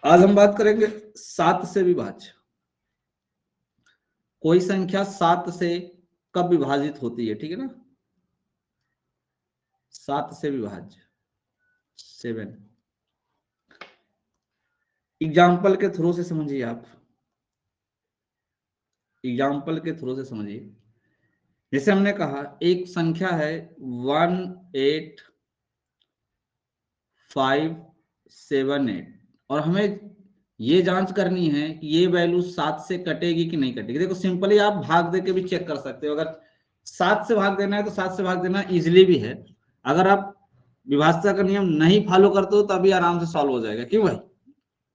आज हम बात करेंगे 7 से विभाज्य। कोई संख्या 7 से कब विभाजित होती है, ठीक है ना। 7 से विभाज्य 7। एग्जाम्पल के थ्रू से समझिए, आप एग्जाम्पल के थ्रू से समझिए। जैसे हमने कहा एक संख्या है 18578 और हमें ये जांच करनी है कि ये वैल्यू 7 से कटेगी कि नहीं कटेगी। देखो सिंपली आप भाग दे के भी चेक कर सकते हो। अगर 7 से भाग देना है तो 7 से भाग देना इजिली भी है। अगर आप विभाज्यता का नियम नहीं फॉलो करते हो तब भी आराम से सॉल्व हो जाएगा। क्यों भाई?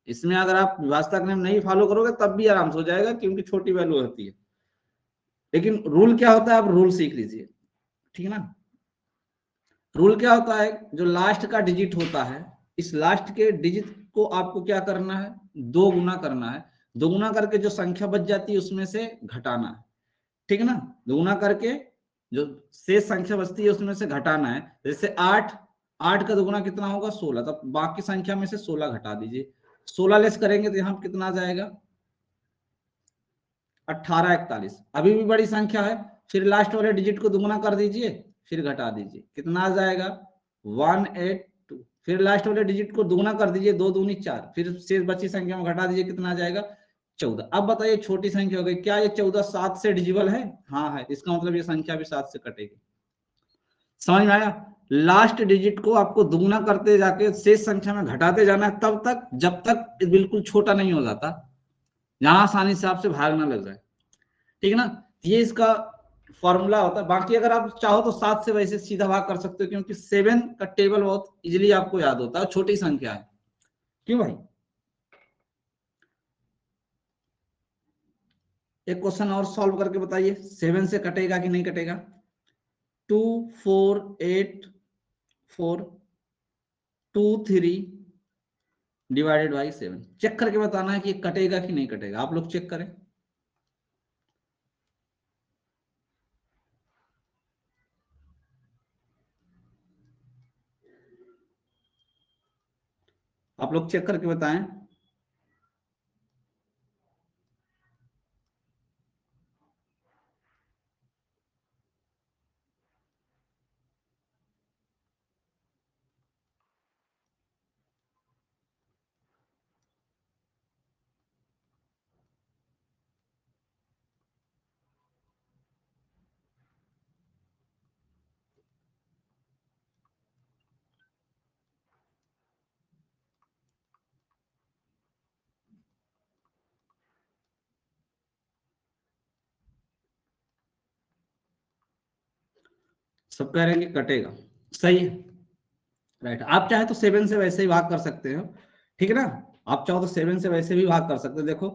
इसमें अगर आप विभाज्यता का नियम नहीं फॉलो करोगे तब भी आराम से हो जाएगा, क्योंकि छोटी वैल्यू होती है। लेकिन रूल क्या होता है आप रूल सीख लीजिए, ठीक है ना। रूल क्या होता है, जो लास्ट का डिजिट होता है, इस लास्ट के डिजिट को आपको क्या करना है, 2 गुना करना है। 2 गुना करके जो संख्या बच जाती है उसमें से घटाना है, ठीक है ना। 2 गुना करके जो शेष संख्या बचती है उसमें से घटाना है। जैसे 8, 8 का 2 गुना कितना होगा 16, तब बाकी संख्या में से 16 घटा दीजिए। 16 लेस करेंगे तो यहाँ कितना आ जाएगा 1841। अभी भी बड़ी संख्या है, फिर लास्ट वाले डिजिट को दुगुना कर दीजिए, फिर घटा दीजिए, कितना आ जाएगा 182। फिर लास्ट वाले डिजिट को दुगुना कर दीजिए, 2 दूनी 4, फिर शेष बची संख्या में घटा दीजिए, कितना आ जाएगा 14। अब बताइए छोटी संख्या हो गई, क्या ये 14 7 से डिजिबल है? हाँ है, इसका मतलब ये संख्या भी 7 से कटेगी। समझ में आया? लास्ट डिजिट को आपको दुगुना करते जाके शेष संख्या में घटाते जाना है तब तक जब तक बिल्कुल छोटा नहीं हो जाता, जहां आसानी से आपसे भागना लग जाए, ठीक है ना। ये इसका फॉर्मूला होता है। बाकी अगर आप चाहो तो 7 से वैसे सीधा भाग कर सकते हो, क्योंकि 7 का टेबल बहुत इजीली आपको याद होता है, छोटी संख्या है। क्यों भाई? एक क्वेश्चन और सॉल्व करके बताइए, 7 से कटेगा कि नहीं कटेगा। 248423 डिवाइडेड बाई 7, चेक करके बताना है कि कटेगा कि नहीं कटेगा। आप लोग चेक करें। आप लोग चेक करके बताएं। सब कह रहे हैं कि कटेगा, सही है, राइट। आप चाहे तो 7 से वैसे ही भाग कर सकते हो, ठीक है ना। आप चाहो तो 7 से वैसे भी भाग कर सकते हो। देखो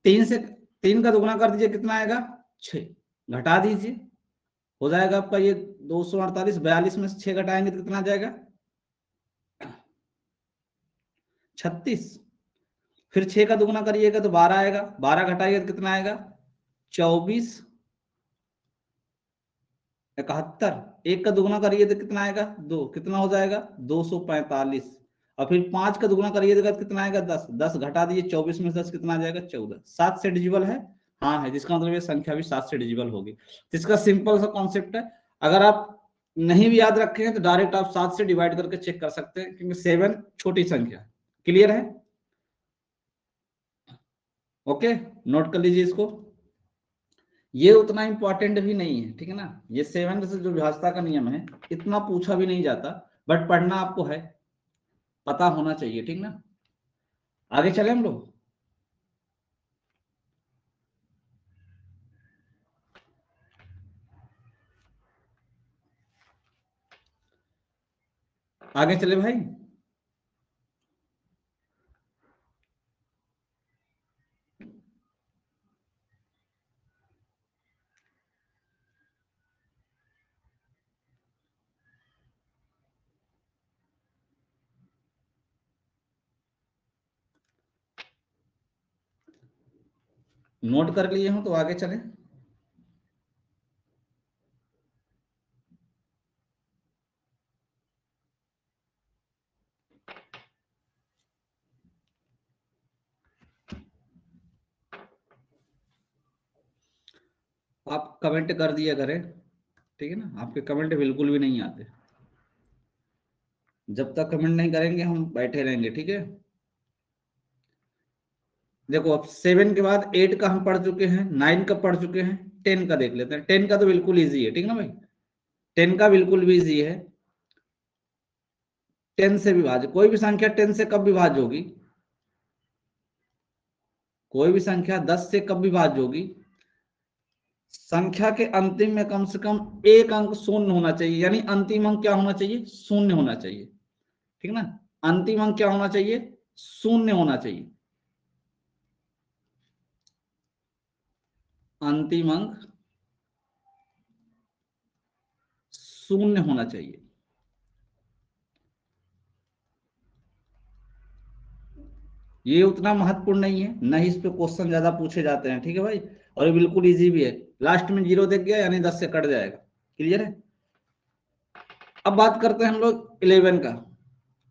3 से 3 का दुगुना कर दीजिए, कितना आएगा 6, घटा दीजिए, हो जाएगा आपका ये 248। 42 में से 6 घटाएंगे तो कितना आ जाएगा 36। फिर 6 का दुगुना करिएगा तो 12 आएगा, 12 घटाइएगा तो कितना आएगा 24 71। 1 का दुगुना करिए तो कितना आएगा 2, कितना हो जाएगा 245। और फिर 5 का दुगुना करिए तो कितना आएगा 10, 10 घटा दीजिए 24 में से 10 कितना आ जाएगा 14। 7 से डिजिबल है, हाँ है, जिसका मतलब ये संख्या भी 7 से डिजिबल होगी। इसका सिंपल सा कॉन्सेप्ट है। अगर आप नहीं भी याद रखे हैं तो डायरेक्ट आप 7 से डिवाइड करके चेक कर सकते हैं, क्योंकि 7 छोटी संख्या है। क्लियर है? ओके, नोट कर लीजिए इसको। ये उतना इंपॉर्टेंट भी नहीं है, ठीक है ना। ये 7 से जो विभाज्यता का नियम है इतना पूछा भी नहीं जाता, बट पढ़ना आपको है, पता होना चाहिए, ठीक ना। आगे चले हम लोग। आगे चले भाई। नोट कर लिए हो तो आगे चले। आप कमेंट कर दिया करें, ठीक है ना, आपके कमेंट बिल्कुल भी नहीं आते। जब तक कमेंट नहीं करेंगे हम बैठे रहेंगे, ठीक है। देखो अब 7 के बाद 8 का हम पढ़ चुके हैं, 9 का पढ़ चुके हैं, 10 का देख लेते हैं। 10 का तो बिल्कुल ईजी है, ठीक है ना भाई, 10 का बिल्कुल भी ईजी है। 10 से विभाज्य, कोई भी संख्या 10 से कब विभाज्य होगी? कोई भी संख्या 10 से कब विभाज्य होगी? संख्या के अंतिम में कम से कम एक अंक शून्य होना चाहिए, यानी अंतिम अंक क्या होना चाहिए? शून्य होना चाहिए, ठीक है ना। अंतिम अंक क्या होना चाहिए? शून्य होना चाहिए। अंतिम अंक शून्य होना चाहिए। ये उतना महत्वपूर्ण नहीं है, न ही इस पे क्वेश्चन ज्यादा पूछे जाते हैं, ठीक है भाई। और ये बिल्कुल इजी भी है, लास्ट में 0 देख गया यानी 10 से कट जाएगा। क्लियर है। अब बात करते हैं हम लोग 11 का।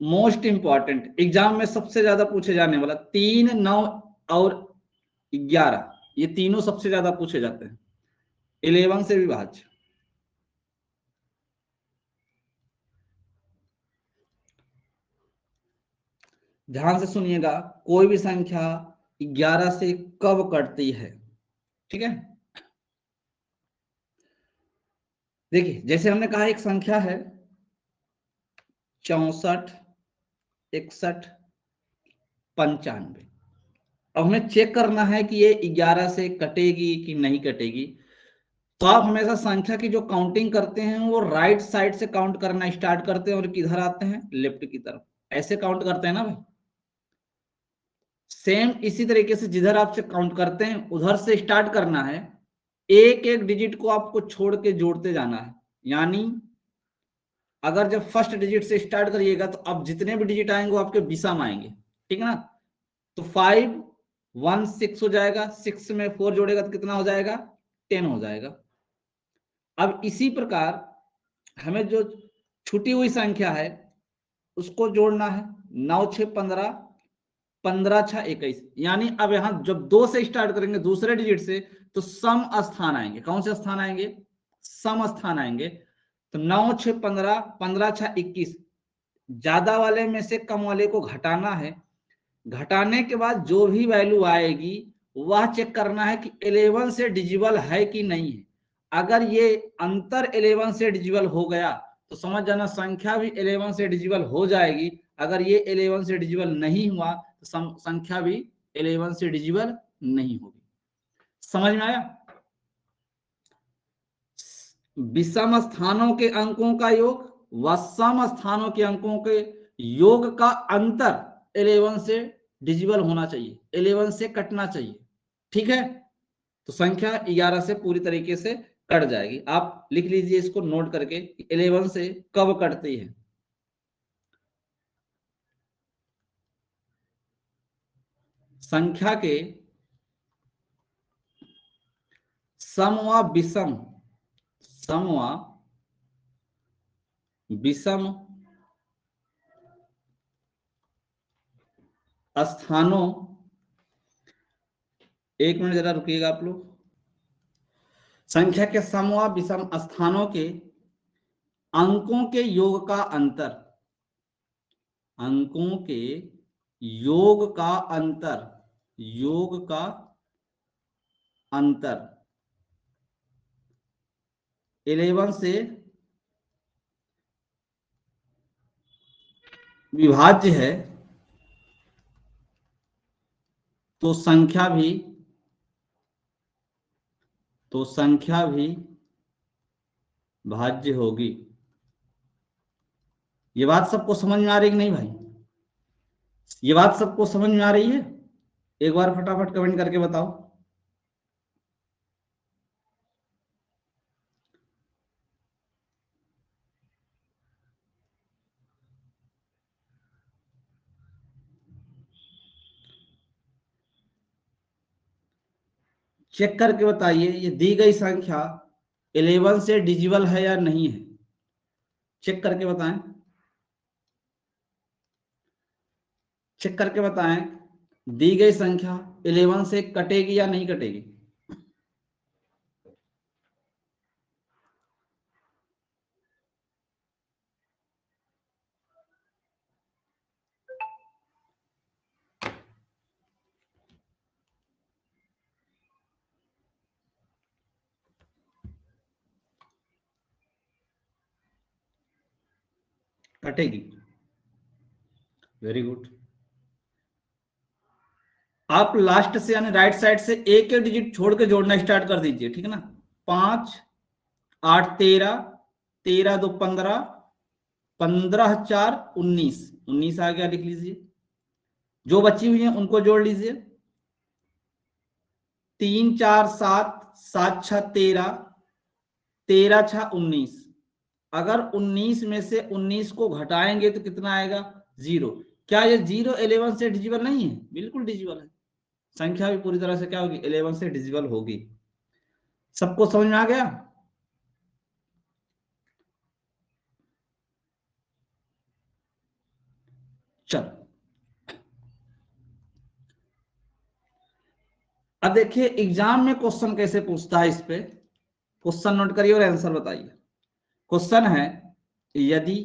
मोस्ट इंपॉर्टेंट, एग्जाम में सबसे ज्यादा पूछे जाने वाला, 3, 9 और 11, ये तीनों सबसे ज्यादा पूछे जाते हैं। 11 से विभाज्य, ध्यान से सुनिएगा, कोई भी संख्या 11 से कब कटती है, ठीक है। देखिए जैसे हमने कहा एक संख्या है 64, 61, 95। अब हमें चेक करना है कि ये 11 से कटेगी कि नहीं कटेगी। तो आप हमेशा संख्या की जो काउंटिंग करते हैं वो राइट साइड से काउंट करना स्टार्ट करते हैं और किधर आते हैं? लेफ्ट की तरफ, ऐसे काउंट करते हैं ना भाई। सेम इसी तरीके से जिधर आपसे काउंट करते हैं उधर से स्टार्ट करना है। एक एक डिजिट को आपको छोड़ के जोड़ते जाना है। यानी अगर जब फर्स्ट डिजिट से स्टार्ट करिएगा तो अब जितने भी डिजिट आएंगे वो आपके विषम आएंगे, ठीक है ना। तो 5, 1, 6 हो जाएगा, 6 में 4 जोड़ेगा तो कितना हो जाएगा? 10 हो जाएगा। अब इसी प्रकार हमें जो छूटी हुई संख्या है उसको जोड़ना है। 9, 6, 15, 15, 6, 21। यानी अब यहां जब 2 से स्टार्ट करेंगे दूसरे डिजिट से तो सम स्थान आएंगे। कौन से स्थान आएंगे? सम स्थान आएंगे। तो 9, 6, 15, 15, 6, 21, ज्यादा वाले में से कम वाले को घटाना है। घटाने के बाद जो भी वैल्यू आएगी वह चेक करना है कि 11 से डिजिबल है कि नहीं है। अगर ये अंतर 11 से डिजिबल हो गया तो समझ जाना संख्या भी 11 से डिजिबल हो जाएगी। अगर ये 11 से डिजिबल नहीं हुआ तो संख्या भी 11 से डिजिबल नहीं होगी। समझ में आया? विषम स्थानों के अंकों का योग व सम स्थानों के अंकों के योग का अंतर 11 से डिजिबल होना चाहिए, 11 से कटना चाहिए, ठीक है। तो संख्या 11 से पूरी तरीके से कट जाएगी। आप लिख लीजिए इसको नोट करके 11 से कब कटती है। संख्या के सम व विषम, सम व विषम स्थानों, एक मिनट जरा रुकिएगा आप लोग। संख्या के सम व विषम स्थानों के अंकों के योग का अंतर, अंकों के योग का अंतर, योग का अंतर 11 से विभाज्य है तो संख्या भी, तो संख्या भी भाज्य होगी। ये बात सबको समझ में आ रही कि नहीं भाई? ये बात सबको समझ में आ रही है? एक बार फटाफट कमेंट करके बताओ। चेक करके बताइए ये दी गई संख्या 11 से डिजिबल है या नहीं है। चेक करके बताएं, चेक करके बताएं दी गई संख्या 11 से कटेगी या नहीं कटेगी। कटेगी। Very good. आप लास्ट से यानी राइट साइड से एक एक डिजिट छोड़ के जोड़ना स्टार्ट कर दीजिए, ठीक है ना। 5 8 13, 13 2 15, 15 4 19, 19 आ गया, लिख लीजिए। जो बची हुई है उनको जोड़ लीजिए। 3 4 7, 7 6 13, 13 6 19। अगर 19 में से 19 को घटाएंगे तो कितना आएगा? 0। क्या ये 0 11 से डिजिबल नहीं है? बिल्कुल डिजिबल है। संख्या भी पूरी तरह से क्या होगी? 11 से डिजिबल होगी। सबको समझ में आ गया? चलो अब देखिए एग्जाम में क्वेश्चन कैसे पूछता है। इस पे क्वेश्चन नोट करिए और आंसर बताइए। क्वेश्चन है यदि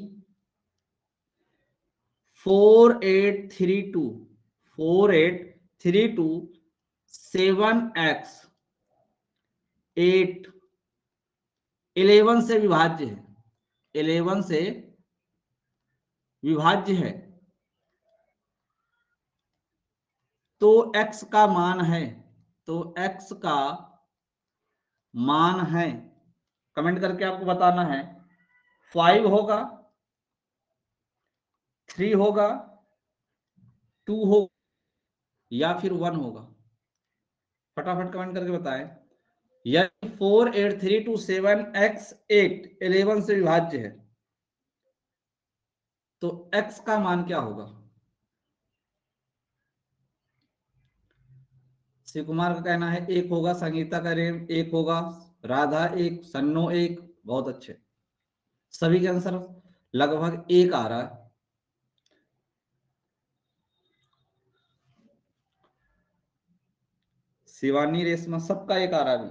4832 7x 8 11 से विभाज्य है, 11 से विभाज्य है, तो x का मान है, तो x का मान है, कमेंट करके आपको बताना है। 5 होगा, 3 होगा, 2 होगा या फिर 1 होगा? फटाफट कमेंट करके बताएं। यदि 4832 7x 8 11 से विभाज्य है तो x का मान क्या होगा? शिव कुमार का कहना है 1 होगा, संगीता का रेम 1 होगा, राधा 1, सन्नो 1। बहुत अच्छे, सभी के आंसर लगभग 1 आ रहा है। शिवानी रेशमा सबका 1 आ रहा है।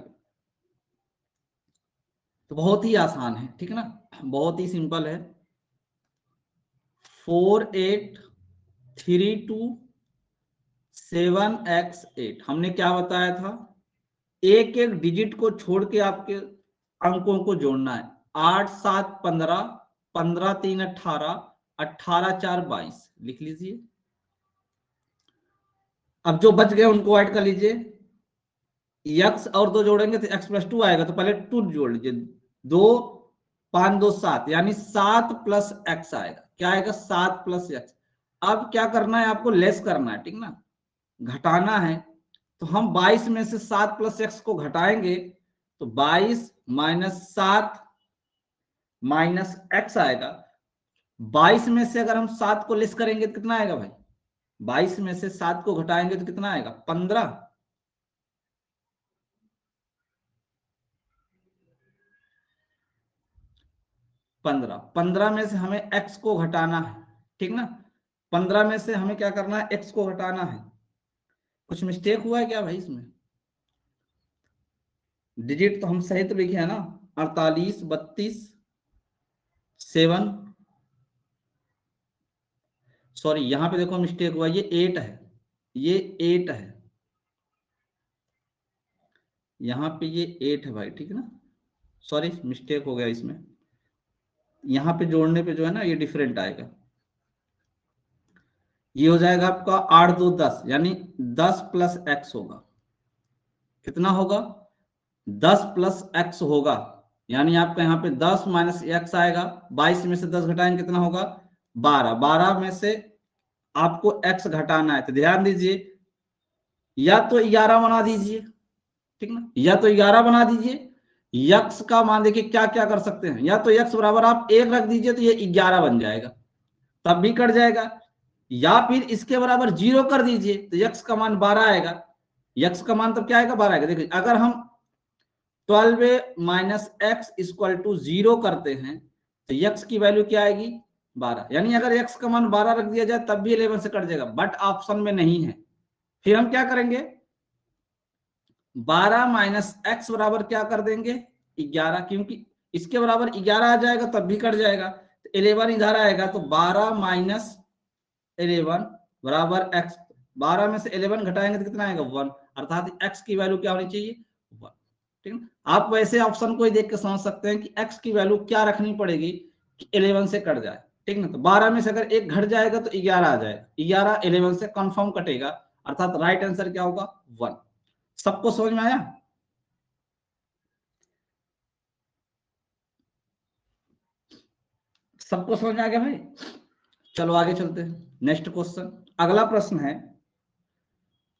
तो बहुत ही आसान है, ठीक है ना, बहुत ही सिंपल है। 4832 7x 8 हमने क्या बताया था? एक एक डिजिट को छोड़ के आपके अंकों को जोड़ना है। 8 7 15, 15 3 18, 18 4 22, लिख लीजिए। अब जो बच गए उनको ऐड कर लीजिए। x और 2 जोड़ेंगे तो x प्लस 2 आएगा, तो पहले 2 जोड़ लीजिए। 2 5 2 7 यानी 7 प्लस x आएगा। क्या आएगा? 7 प्लस x। अब क्या करना है? आपको लेस करना है, ठीक ना, घटाना है। तो हम 22 में से 7 प्लस एक्स को घटाएंगे तो 22 माइनस 7 माइनस एक्स आएगा। 22 में से अगर हम 7 को लेस करेंगे तो कितना आएगा भाई? 22 में से 7 को घटाएंगे तो कितना आएगा? 15। 15 में से हमें x को घटाना है, ठीक ना। 15 में से हमें क्या करना है? x को घटाना है। कुछ मिस्टेक हुआ है क्या भाई इसमें? डिजिट तो हम सही तो लिखे है ना, 48 32 7। सॉरी यहां पे देखो मिस्टेक हुआ, ये 8 है, ये 8 है, यहाँ पे ये 8 है भाई, ठीक है ना। सॉरी मिस्टेक हो गया इसमें, यहाँ पे जोड़ने पे जो है ना ये डिफरेंट आएगा। ये हो जाएगा आपका 8 2 10 यानी 10 प्लस एक्स होगा। कितना होगा? 10 प्लस एक्स होगा। यानी आपका यहाँ पे 10 माइनस एक्स आएगा। 22 में से 10 घटाएंगे कितना होगा? 12। 12 में से आपको एक्स घटाना है तो ध्यान दीजिए, या तो 11 बना दीजिए, ठीक ना, या तो 11 बना दीजिए। यक्स का मान देखिए क्या क्या कर सकते हैं, या तो यक्स बराबर आप 1 रख दीजिए तो ये 11 बन जाएगा, तब भी कट जाएगा। या फिर इसके बराबर 0 कर दीजिए तो यक्स का मान 12 आएगा। यक्स का मान तब क्या आएगा? 12 आएगा। देखिए अगर हम 12 माइनस एक्स इक्वल टू 0 करते हैं तो यक्स की वैल्यू क्या आएगी? 12। यानी अगर यक्स का मान 12 रख दिया जाए तब भी 11 से कट जाएगा, बट ऑप्शन में नहीं है। फिर हम क्या करेंगे? 12 माइनस एक्स बराबर क्या कर देंगे? 11, क्योंकि इसके बराबर 11 आ जाएगा तब भी कट जाएगा, तो 11 इधर आएगा, तो 12 माइनस 11 बराबर एक्स। 12 में से 11 घटाएंगे तो कितना आएगा? 1। अर्थात एक्स की वैल्यू क्या होनी चाहिए? 1। ठीक है। आप वैसे ऑप्शन को ही देख के समझ सकते हैं कि एक्स की वैल्यू क्या रखनी पड़ेगी कि 11 से कट जाए, ठीक ना। तो 12 में से अगर एक घट जाएगा तो 11 आ जाएगा, 11 11 से कंफर्म कटेगा, अर्थात राइट आंसर क्या होगा 1। सबको समझ में आया? सबको समझ में आ गया भाई? चलो आगे चलते हैं, नेक्स्ट क्वेश्चन। अगला प्रश्न है,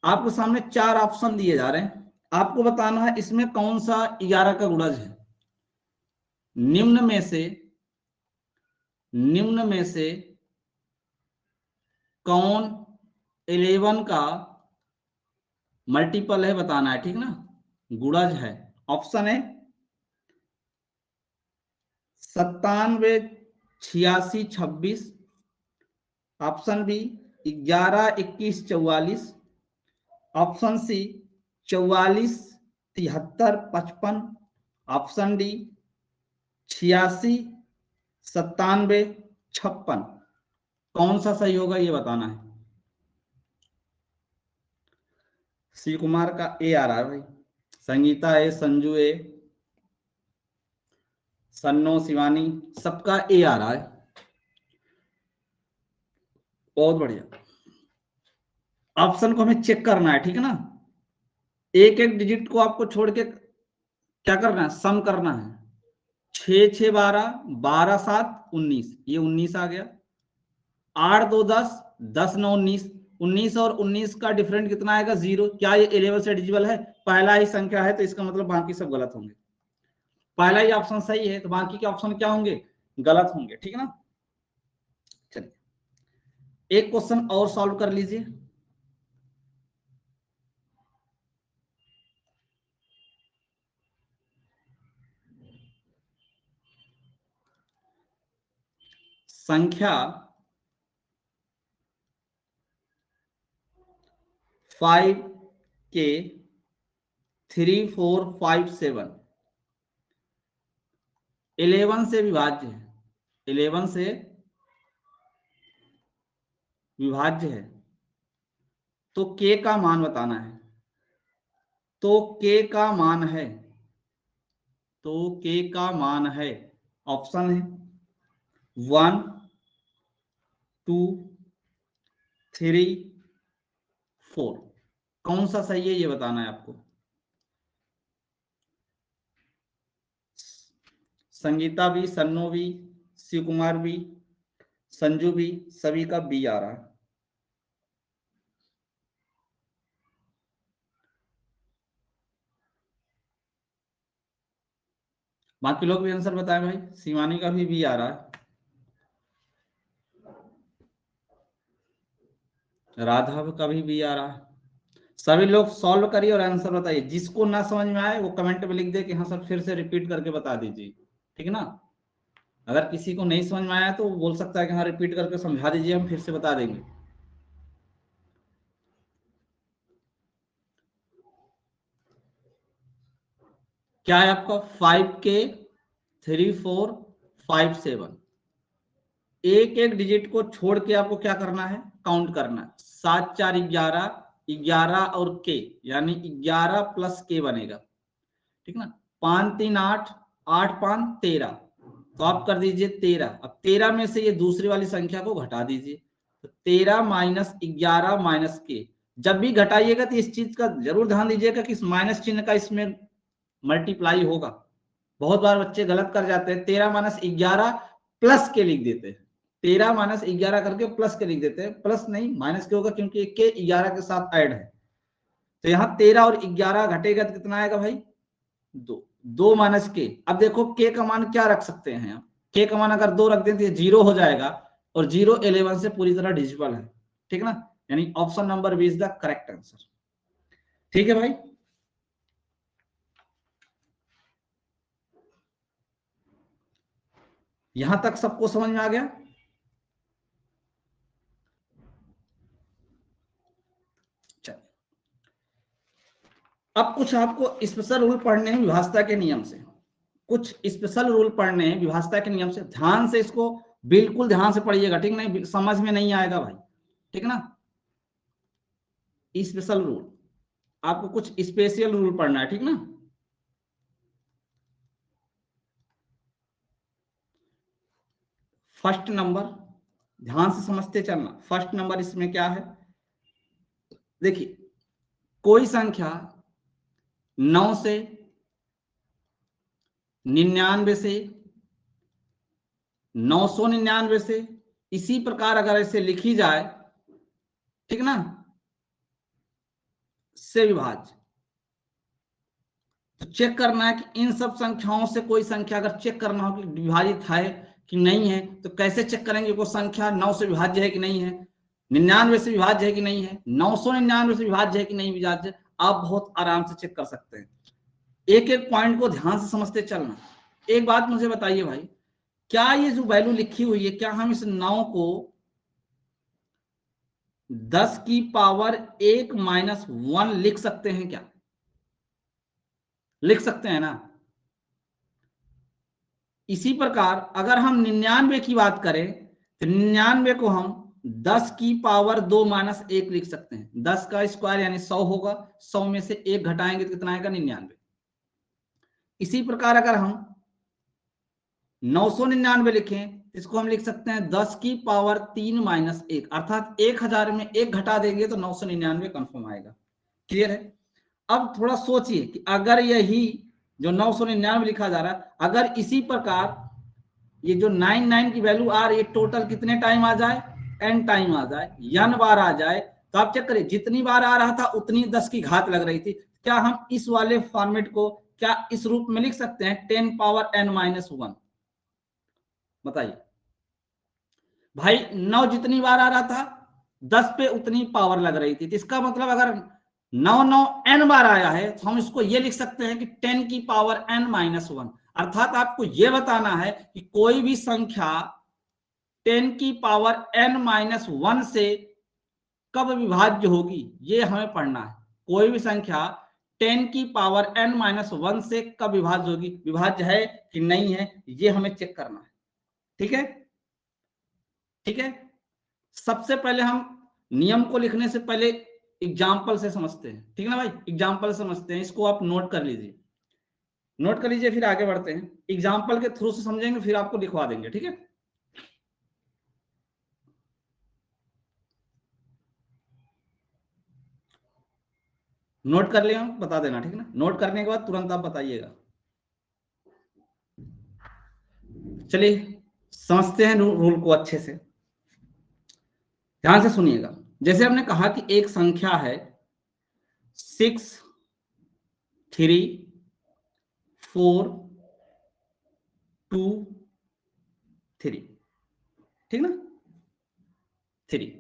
आपके सामने 4 ऑप्शन दिए जा रहे हैं, आपको बताना है इसमें कौन सा 11 का गुणज है। निम्न में से कौन 11 का मल्टीपल है बताना है, ठीक ना, गुणज है। ऑप्शन है 97 86 26, option B 11 21 44, option C 44 73 55, option D 86 97 56। कौन सा सही होगा ये बताना है। सी कुमार का ए आ रहा है भाई, संगीता ए, संजू ए, सन्नो, शिवानी, सबका ए आ रहा है। बहुत बढ़िया। ऑप्शन को हमें चेक करना है, ठीक है ना। एक एक डिजिट को आपको छोड़ के क्या करना है, सम करना है। 6 6 12, 12 7 19, ये 19 आ गया। 8 2 10, 10 9 19, 19 और 19 का डिफरेंट कितना आएगा 0। क्या ये 11 से डिजिबल है? पहला ही संख्या है तो इसका मतलब बाकी सब गलत होंगे। पहला ही ऑप्शन सही है तो बाकी के ऑप्शन क्या होंगे, गलत होंगे, ठीक है ना। चलिए एक क्वेश्चन और सॉल्व कर लीजिए। संख्या 5 के 3 4 5 7 11 से विभाज्य है, 11 से विभाज्य है, तो k का मान बताना है। तो k का मान है, तो k का मान है, ऑप्शन है 1 2 3 4। कौन सा सही है ये बताना है आपको। संगीता भी, सन्नो भी, शिव कुमार भी, संजू भी, सभी का बी आ रहा है। बाकी लोग भी आंसर बताएं भाई। शिवानी का भी बी आ रहा है, राधा का भी बी आ रहा है। सभी लोग सॉल्व करिए और आंसर बताइए। जिसको ना समझ में आए वो कमेंट में लिख दे कि हाँ सर फिर से रिपीट करके बता दीजिए, ठीक है ना। अगर किसी को नहीं समझ में आया तो वो बोल सकता है कि हाँ रिपीट करके समझा दीजिए, हम फिर से बता देंगे। क्या है आपका 5K 3 4 5 7। एक एक डिजिट को छोड़ के आपको क्या करना है, काउंट करना है। 7 4 11, 11 और के यानी 11 प्लस के बनेगा, ठीक ना। 5 3 8, 8 5 13, तो आप कर दीजिए 13। अब 13 में से ये दूसरी वाली संख्या को घटा दीजिए, तो 13 माइनस 11 माइनस के। जब भी घटाइएगा तो इस चीज का जरूर ध्यान दीजिएगा कि इस माइनस चिन्ह का इसमें मल्टीप्लाई होगा। बहुत बार बच्चे गलत कर जाते हैं, 13 माइनस 11 प्लस के लिख देते हैं। 13 माइनस 11 करके प्लस के लिख देते हैं, प्लस नहीं माइनस के होगा क्योंकि के 11 के साथ ऐड है। तो यहाँ 13 और 11 घटेगा तो कितना आएगा भाई 2। 2 माइनस के। अब देखो के का मान क्या रख सकते हैं आप, के का मान अगर 2 रख दें तो ये 0 हो जाएगा, और 0 11 से पूरी तरह डिजिबल है, ठीक ना। यानी option number B is the correct answer, ठीक है भाई। यहां तक सबको समझ में आ गया। अब कुछ आपको स्पेशल रूल पढ़ने हैं विभाजता के नियम से, कुछ स्पेशल रूल पढ़ने हैं विभाजता के नियम से। ध्यान से इसको बिल्कुल ध्यान से पढ़िएगा, ठीक नहीं समझ में नहीं आएगा भाई, ठीक ना। स्पेशल रूल, आपको कुछ स्पेशल रूल पढ़ना है, ठीक ना। फर्स्ट नंबर ध्यान से समझते चलना। फर्स्ट नंबर इसमें क्या है, देखिए कोई संख्या 9 से, 99 से, 999 से, इसी प्रकार अगर ऐसे लिखी जाए, ठीक ना, से विभाज्य, तो चेक करना है कि इन सब संख्याओं से कोई संख्या अगर चेक करना हो कि विभाजित है कि नहीं है, तो कैसे चेक करेंगे वो संख्या 9 से विभाज्य है कि नहीं है, 99 से विभाज्य है कि नहीं है, 999 से विभाज्य है कि नहीं विभाज्य, आप बहुत आराम से चेक कर सकते हैं। एक एक पॉइंट को ध्यान से समझते चलना। एक बात मुझे बताइए भाई, क्या ये जो वैल्यू लिखी हुई है, क्या हम इस 9 को 10 की पावर 1 माइनस 1 लिख सकते हैं क्या? लिख सकते हैं ना। इसी प्रकार अगर हम 99 की बात करें तो 99 को हम 10 की पावर 2 माइनस 1 लिख सकते हैं। 10 का स्क्वायर यानी 100 होगा, 100 में से 1 घटाएंगे तो कितना आएगा? 99। इसी प्रकार अगर हम 999 लिखें, इसको हम लिख सकते हैं 10 की पावर 3 माइनस 1, अर्थात 1000 में 1 घटा देंगे तो 999 कंफर्म आएगा। क्लियर है? अब थोड़ा सोचिए कि अगर यही जो 999 लिखा जा रहा है, अगर इसी प्रकार ये जो 99 की वैल्यू आ रही है, टोटल कितने टाइम आ जाए? n टाइम आ जाए, n बार आ जाए, तो आप चेक करिए जितनी बार आ रहा था उतनी 10 की घात लग रही थी। क्या हम इस वाले फॉर्मेट को क्या इस रूप में लिख सकते हैं? 10 पावर n माइनस 1। बताइए भाई, 9 जितनी बार आ रहा था 10 पे उतनी पावर लग रही थी, तो इसका मतलब अगर 9 n बार आया है तो हम इसको ये लिख सकते हैं कि 10 की पावर n माइनस 1। अर्थात आपको यह बताना है कि कोई भी संख्या 10 की पावर n माइनस 1 से कब विभाज्य होगी, ये हमें पढ़ना है। कोई भी संख्या 10 की पावर n माइनस 1 से कब विभाज्य होगी, विभाज्य है कि नहीं है, ये हमें चेक करना है। ठीक है? ठीक है, सबसे पहले हम नियम को लिखने से पहले एग्जाम्पल से समझते हैं। ठीक है ना भाई, एग्जाम्पल समझते हैं, इसको आप नोट कर लीजिए, नोट कर लीजिए, फिर आगे बढ़ते हैं। एग्जाम्पल के थ्रू से समझेंगे, फिर आपको लिखवा देंगे। ठीक है, नोट कर लिया, बता देना। ठीक है ना, नोट करने के बाद तुरंत आप बताइएगा। चलिए समझते हैं रूल को अच्छे से, ध्यान से सुनिएगा। जैसे हमने कहा कि एक संख्या है 6 3 4 2 3, ठीक ना, 3।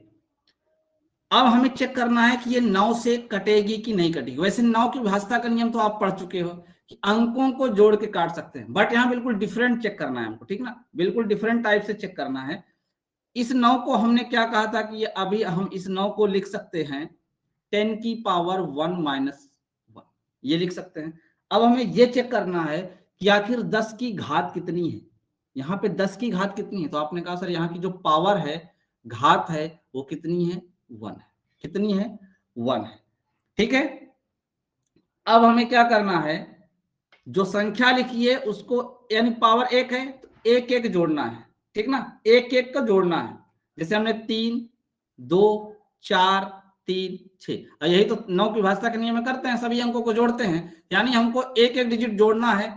अब हमें चेक करना है कि ये 9 से कटेगी कि नहीं कटेगी। वैसे 9 की विभाज्यता का नियम तो आप पढ़ चुके हो कि अंकों को जोड़ के काट सकते हैं, बट यहाँ बिल्कुल डिफरेंट चेक करना है हमको। ठीक ना, बिल्कुल डिफरेंट टाइप से चेक करना है। इस 9 को हमने क्या कहा था कि अभी हम इस 9 को लिख सकते हैं 10 की पावर 1 माइनस 1, ये लिख सकते हैं। अब हमें ये चेक करना है कि आखिर 10 की घात कितनी है। यहाँ पे 10 की घात कितनी है, तो आपने कहा सर यहाँ की जो पावर है, घात है, वो कितनी है? 1 है। कितनी है? 1 है। ठीक है, अब हमें क्या करना है, जो संख्या लिखी है उसको, यानी पावर 1 है तो एक एक जोड़ना है। ठीक ना, एक एक का जोड़ना है। जैसे हमने 3 2 4 3 6, और यही तो 9 की भाषा के नियम में करते हैं, सभी अंकों को जोड़ते हैं। यानी हमको एक एक डिजिट जोड़ना है।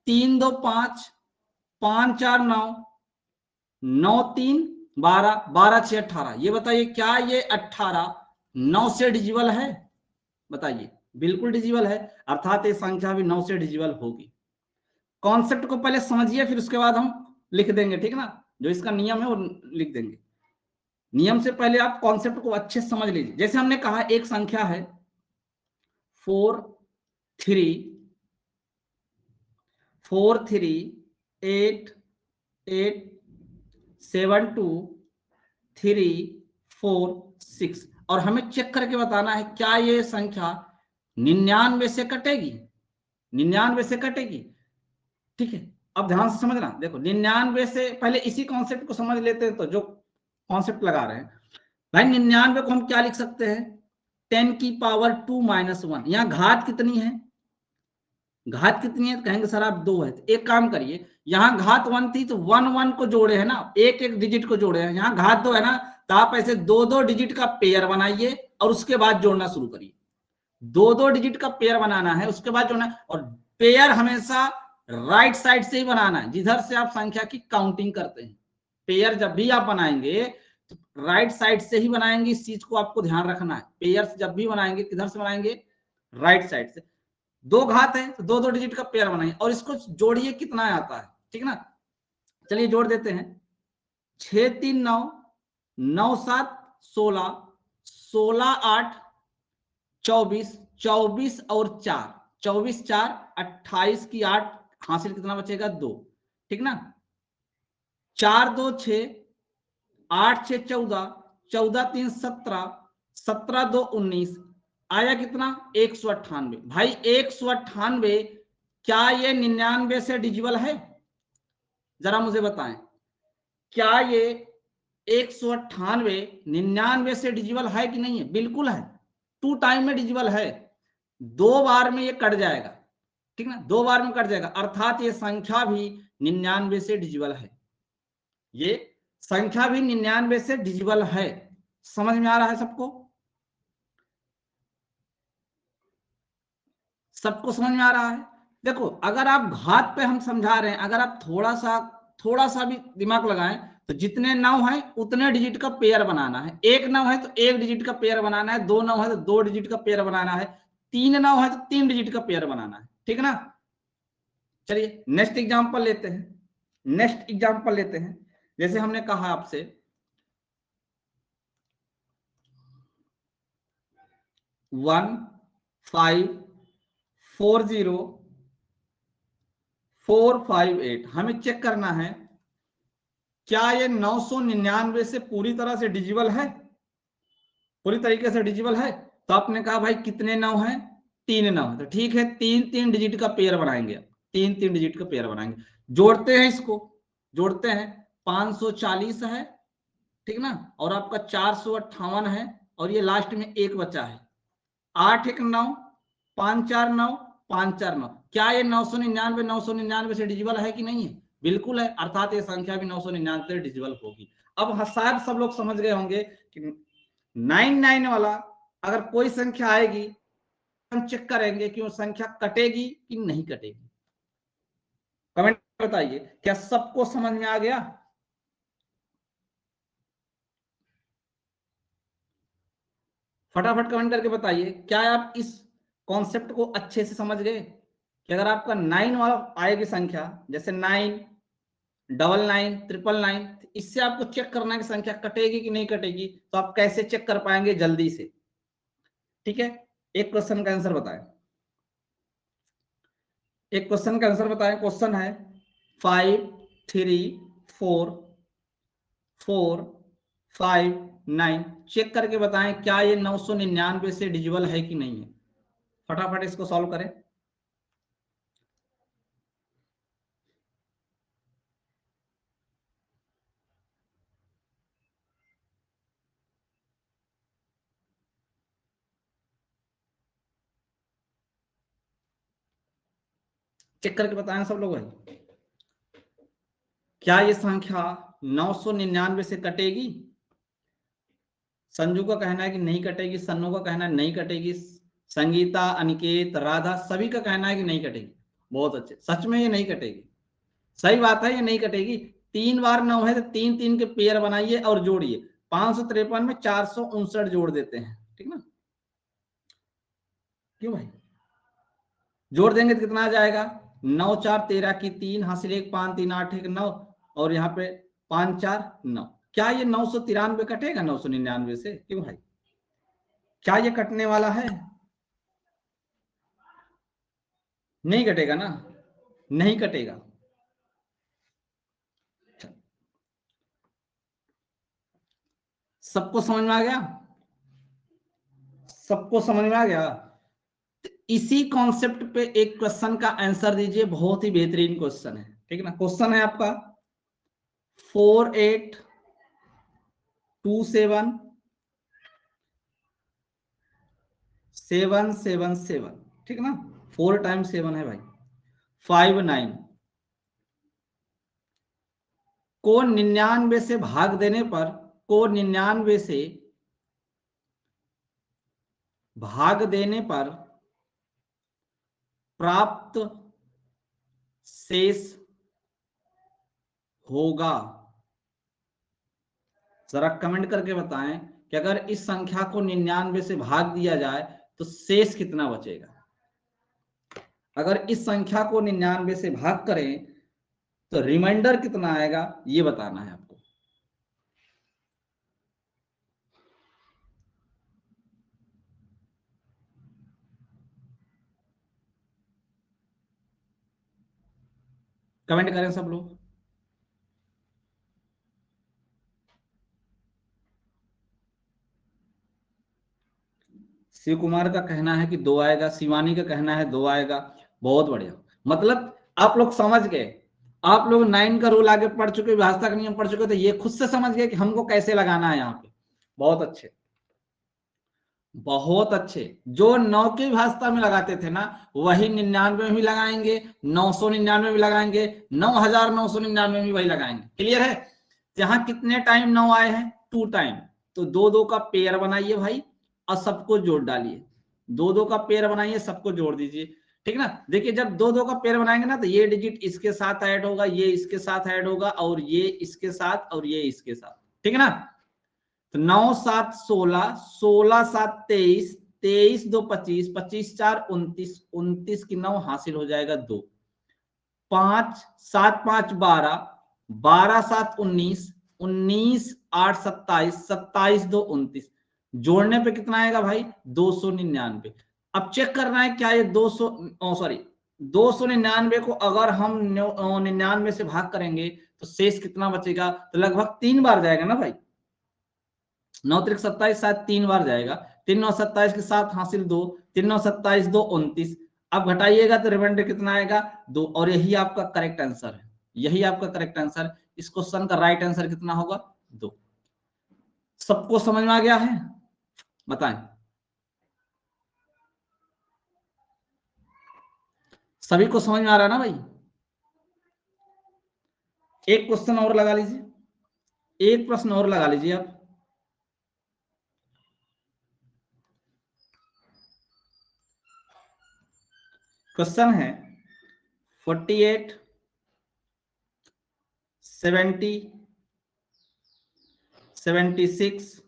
3 2 5, 5 4 9, 9 3 12, 12 6 18। ये बताइए क्या ये 18 9 से डिजिबल है? बताइए, बिल्कुल डिजिबल है, अर्थात ये संख्या भी 9 से डिजिबल होगी। कॉन्सेप्ट को पहले समझिए, फिर उसके बाद हम लिख देंगे। ठीक ना, जो इसका नियम है वो लिख देंगे। नियम से पहले आप कॉन्सेप्ट को अच्छे से समझ लीजिए। जैसे हमने कहा एक संख्या है 4 3 4 3 8 8 7 2 3 4 6, और हमें चेक करके बताना है क्या ये संख्या 99 से कटेगी। 99 से कटेगी। ठीक है, अब ध्यान से समझना। देखो 99 से पहले इसी कॉन्सेप्ट को समझ लेते हैं, तो जो कॉन्सेप्ट लगा रहे हैं भाई, 99 को हम क्या लिख सकते हैं? 10 की पावर 2 माइनस 1। यहाँ घात कितनी है? घात कितनी है? कहेंगे सर आप 2 है। तो एक काम करिए, यहाँ घात 1 थी तो 1 1 को जोड़े है ना, एक एक डिजिट को जोड़े हैं। यहाँ घात 2 है ना, तो आप ऐसे 2 2 डिजिट का पेयर बनाइए और उसके बाद जोड़ना शुरू करिए। 2 2 डिजिट का पेयर बनाना है, उसके बाद जोड़ना। और पेयर हमेशा राइट साइड से ही बनाना है, जिधर से आप संख्या की काउंटिंग करते हैं। पेयर जब भी आप बनाएंगे तो राइट साइड से ही बनाएंगे, इस चीज को आपको ध्यान रखना है। पेयर जब भी बनाएंगे किधर से बनाएंगे? राइट साइड से। 2 घात है तो 2 2 डिजिट का पेयर बनाइए और इसको जोड़िए, कितना आता है, ठीक ना। चलिए जोड़ देते हैं। 6 3 9, 9 7 16, 16 8 24, 24 और 4, 24 4 28 की 8 हासिल कितना बचेगा? 2, ठीक ना। 4 2 6, 8 6 14, 14 3 17, 17 2 19, आया कितना? 198। भाई 198, क्या ये 99 से डिजिबल है? जरा मुझे बताएं, क्या ये 198 99 से डिजिबल है कि नहीं है? बिल्कुल है, 2 टाइम में डिजिबल है। 2 बार में ये कट जाएगा, ठीक ना, 2 बार में कट जाएगा, अर्थात ये संख्या भी 99 से डिजिबल है। ये संख्या भी 99 से डिजिबल है। समझ में आ रहा है सबको? सबको समझ में आ रहा है? देखो, अगर आप घात पे हम समझा रहे हैं, अगर आप थोड़ा सा भी दिमाग लगाएं तो जितने 9 है उतने डिजिट का पेयर बनाना है। 1 9 है तो 1 डिजिट का पेयर बनाना है, 2 9 है तो 2 डिजिट का पेयर बनाना है, 3 9 है तो 3 डिजिट का पेयर बनाना है, ठीक ना। चलिए नेक्स्ट एग्जांपल लेते हैं। नेक्स्ट एग्जांपल लेते हैं, जैसे हमने कहा आपसे 1 5 4 0 4 5 8, हमें चेक करना है क्या ये 999 से पूरी तरह से डिजिबल है? पूरी तरीके से डिजिबल है। तो आपने कहा भाई कितने 9 है? 3 9 है, तो ठीक है, 3 3 डिजिट का पेयर बनाएंगे। 3 3 डिजिट का पेयर बनाएंगे, जोड़ते हैं इसको, जोड़ते हैं। 540 है, ठीक ना, और आपका 458 है, और ये लास्ट में एक बचा है। 8 1 9, 5 4 9, 5 4 9, क्या ये 999 से डिजिबल है कि नहीं है? बिल्कुल है, अर्थात ये संख्या भी 999 से डिजिबल होगी। अब शायद सब लोग समझ गए होंगे कि 99 वाला अगर कोई संख्या आएगी, हम चेक करेंगे कि वो संख्या कटेगी कि नहीं कटेगी। कमेंट बताइए, क्या सबको समझ में आ गया? फटाफट कमेंट करके बताइए, क्या आप इस कॉन्सेप्ट को अच्छे से समझ गए कि अगर आपका 9 वाला आएगी संख्या, जैसे 9 डबल 9 ट्रिपल 9, इससे आपको चेक करना है कि संख्या कटेगी कि नहीं कटेगी, तो आप कैसे चेक कर पाएंगे जल्दी से? ठीक है, एक क्वेश्चन का आंसर बताएं। एक क्वेश्चन का आंसर बताएं। क्वेश्चन है 5 3 4 4 5 9, चेक करके बताएं क्या ये 999 से डिजिबल है कि नहीं है। फटाफट इसको सॉल्व करें। चेक करके बताएं सब लोग भाई, क्या ये संख्या 999 से कटेगी? संजू का कहना है कि नहीं कटेगी, सन्नू का कहना है नहीं कटेगी, संगीता, अनिकेत, राधा, सभी का कहना है कि नहीं कटेगी। बहुत अच्छे, सच में ये नहीं कटेगी। सही बात है, ये नहीं कटेगी। 3 बार 9 है तो 3 3 के पेयर बनाइए और जोड़िए। 553 में 459 जोड़ देते हैं, ठीक ना। क्यों भाई? जोड़ देंगे तो कितना आ जाएगा? 9 4 13 की 3 हासिल 1 5 3 8 1 9, और यहाँ पे 5 4 9। क्या ये 993 कटेगा 999 से? क्यों भाई, क्या ये कटने वाला है? नहीं कटेगा ना, नहीं कटेगा। सबको समझ में आ गया? सबको समझ में आ गया? इसी कॉन्सेप्ट पे एक क्वेश्चन का आंसर दीजिए, बहुत ही बेहतरीन क्वेश्चन है, ठीक ना। क्वेश्चन है आपका 4 8 2 7 7 7 7, ठीक ना। 4 टाइम 7 है भाई, 59 को 99 से भाग देने पर, को 99 से भाग देने पर प्राप्त शेष होगा। जरा कमेंट करके बताएं कि अगर इस संख्या को 99 से भाग दिया जाए तो शेष कितना बचेगा। अगर इस संख्या को 99 से भाग करें तो रिमाइंडर कितना आएगा, ये बताना है आपको। कमेंट करें सब लोग। शिव कुमार का कहना है कि 2 आएगा, शिवानी का कहना है 2 आएगा। बहुत बढ़िया, मतलब आप लोग समझ गए। आप लोग 9 का रूल आगे पढ़ चुके, विभाजता का नियम पढ़ चुके, तो ये खुद से समझ गए कि हमको कैसे लगाना है यहाँ पे। बहुत अच्छे, बहुत अच्छे। जो 9 की विभाजता में लगाते थे ना, वही 99 में भी लगाएंगे, 999 में भी लगाएंगे, 9999 में भी वही लगाएंगे। क्लियर है। यहाँ कितने टाइम 9 आए हैं, 2 टाइम, तो 2 का पेयर बनाइए भाई और सबको जोड़ डालिए। 2 का पेयर बनाइए, सबको जोड़ दीजिए। ठीक ना। देखिए जब 2 का पेयर बनाएंगे ना, तो ये डिजिट इसके साथ ऐड होगा, ये इसके साथ ऐड होगा, और ये इसके साथ, और ये इसके साथ। ठीक है ना। तो 9 7 16, 16 7 23, 23 2 25, 25 4 29, 29 की 9 हासिल हो जाएगा 2। 5 7 5 12, 12 7 19, 19 8 27, 27 2 29। जोड़ने पे कितना आएगा भाई, 299। अब चेक करना है क्या ये 299 को अगर हम 99 से भाग करेंगे तो शेष कितना बचेगा, तो लगभग 3 बार जाएगा ना भाई। 9 त्रिक 27, शायद 3 बार जाएगा। 3 9 27 के साथ हासिल 2, 3 9 27 2 29। अब घटाइएगा तो रिमाइंडर कितना आएगा, 2। और यही आपका करेक्ट आंसर है, यही आपका करेक्ट आंसर। इस क्वेश्चन का राइट आंसर कितना होगा, 2। सबको समझ में आ गया है, बताएं। सभी को समझ में आ रहा है ना भाई। एक क्वेश्चन और लगा लीजिए, एक प्रश्न और लगा लीजिए आप। क्वेश्चन है 48 70 76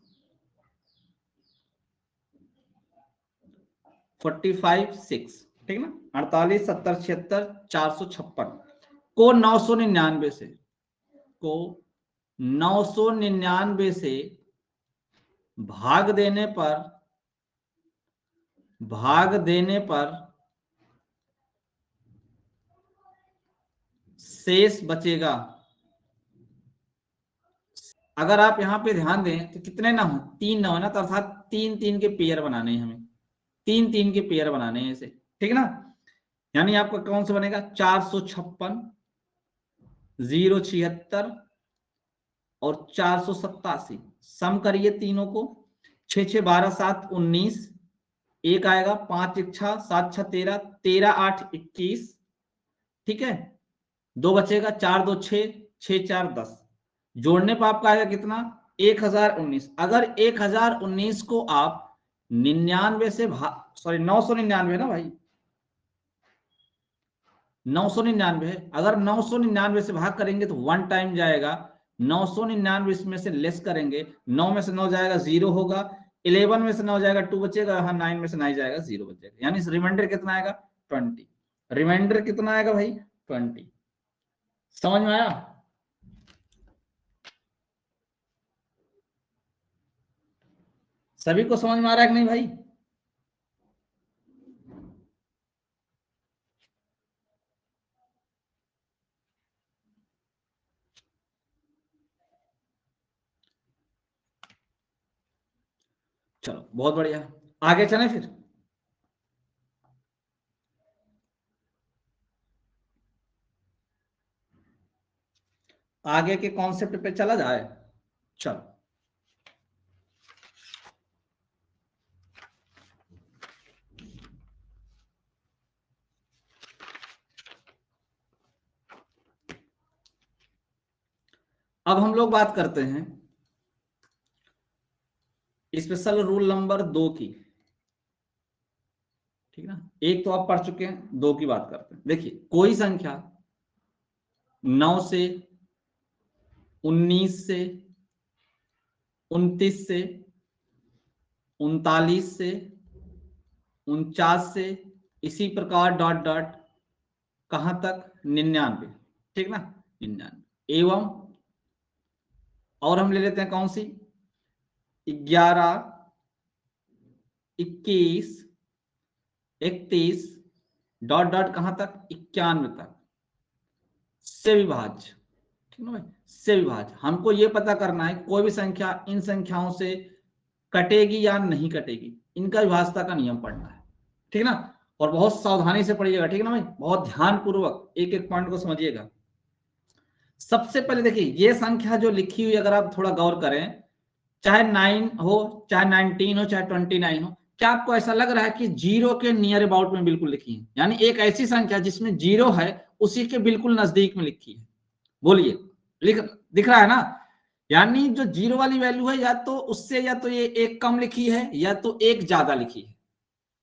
45 6। ठीक ना। 48 70 76 456 को 999 से, को 999 से भाग देने पर, भाग देने पर शेष बचेगा। अगर आप यहां पे ध्यान दें तो कितने ना हो, 3 ना हो ना, तो अर्थात 3 3 के पेयर बनाने हैं हमें, 3 3 के पेयर बनाने हैं इसे। ठीक ना। यानी आपका कौन सा बनेगा, 456 076 और 487। सम करिए तीनों को, 6 6 12 7 19, एक आएगा, 5 1 6 7 6 13, 13 8 21। ठीक है। 2 बचेगा, 4 2 6, 6 4 10। जोड़ने पर आपका आएगा कितना, 1019। अगर 1019 को आप 99 से सॉरी 999 ना भाई, 999 है। अगर 999 से भाग करेंगे तो 1 टाइम जाएगा। 999 इसमें से लेस करेंगे, 9 में से 9 जाएगा 0 होगा, 11 में से 9 जाएगा 2 बचेगा, हाँ 9 में से 9 जाएगा 0 बचेगा। यानी रिमाइंडर कितना आएगा, 20। रिमाइंडर कितना आएगा भाई, 20। समझ में आया। सभी को समझ में आ रहा है कि नहीं भाई। चलो बहुत बढ़िया, आगे चलें फिर। आगे के कॉन्सेप्ट पे चला जाए। चलो अब हम लोग बात करते हैं स्पेशल रूल नंबर 2 की, ठीक ना। एक तो आप पढ़ चुके हैं, 2 की बात करते हैं। देखिए कोई संख्या 9 से, 19 से, 29 से, 39 से, 49 से, इसी प्रकार डॉट डॉट कहां तक, 99, ठीक ना, 99 एवं, और हम ले लेते हैं कौन सी, 11, 21, 31 डॉट डॉट कहां तक, 91 तक से विभाज्य, ठीक ना भाई, से विभाज्य। हमको ये पता करना है कोई भी संख्या इन संख्याओं से कटेगी या नहीं कटेगी, इनका विभाज्यता का नियम पढ़ना है, ठीक ना। और बहुत सावधानी से पढ़िएगा, ठीक ना भाई, बहुत ध्यान पूर्वक एक एक पॉइंट को समझिएगा। सबसे पहले देखिए ये संख्या जो लिखी हुई, अगर आप थोड़ा गौर करें, चाहे 9 हो, चाहे 19 हो, चाहे 29 हो, क्या आपको ऐसा लग रहा है कि जीरो के नियर अबाउट में बिल्कुल लिखी है? यानी एक ऐसी संख्या जिसमें जीरो है उसी के बिल्कुल नजदीक में लिखी है, बोलिए, लिख दिख रहा है ना। यानी जो जीरो वाली वैल्यू है या तो उससे, या तो ये एक कम लिखी है या तो एक ज्यादा लिखी है,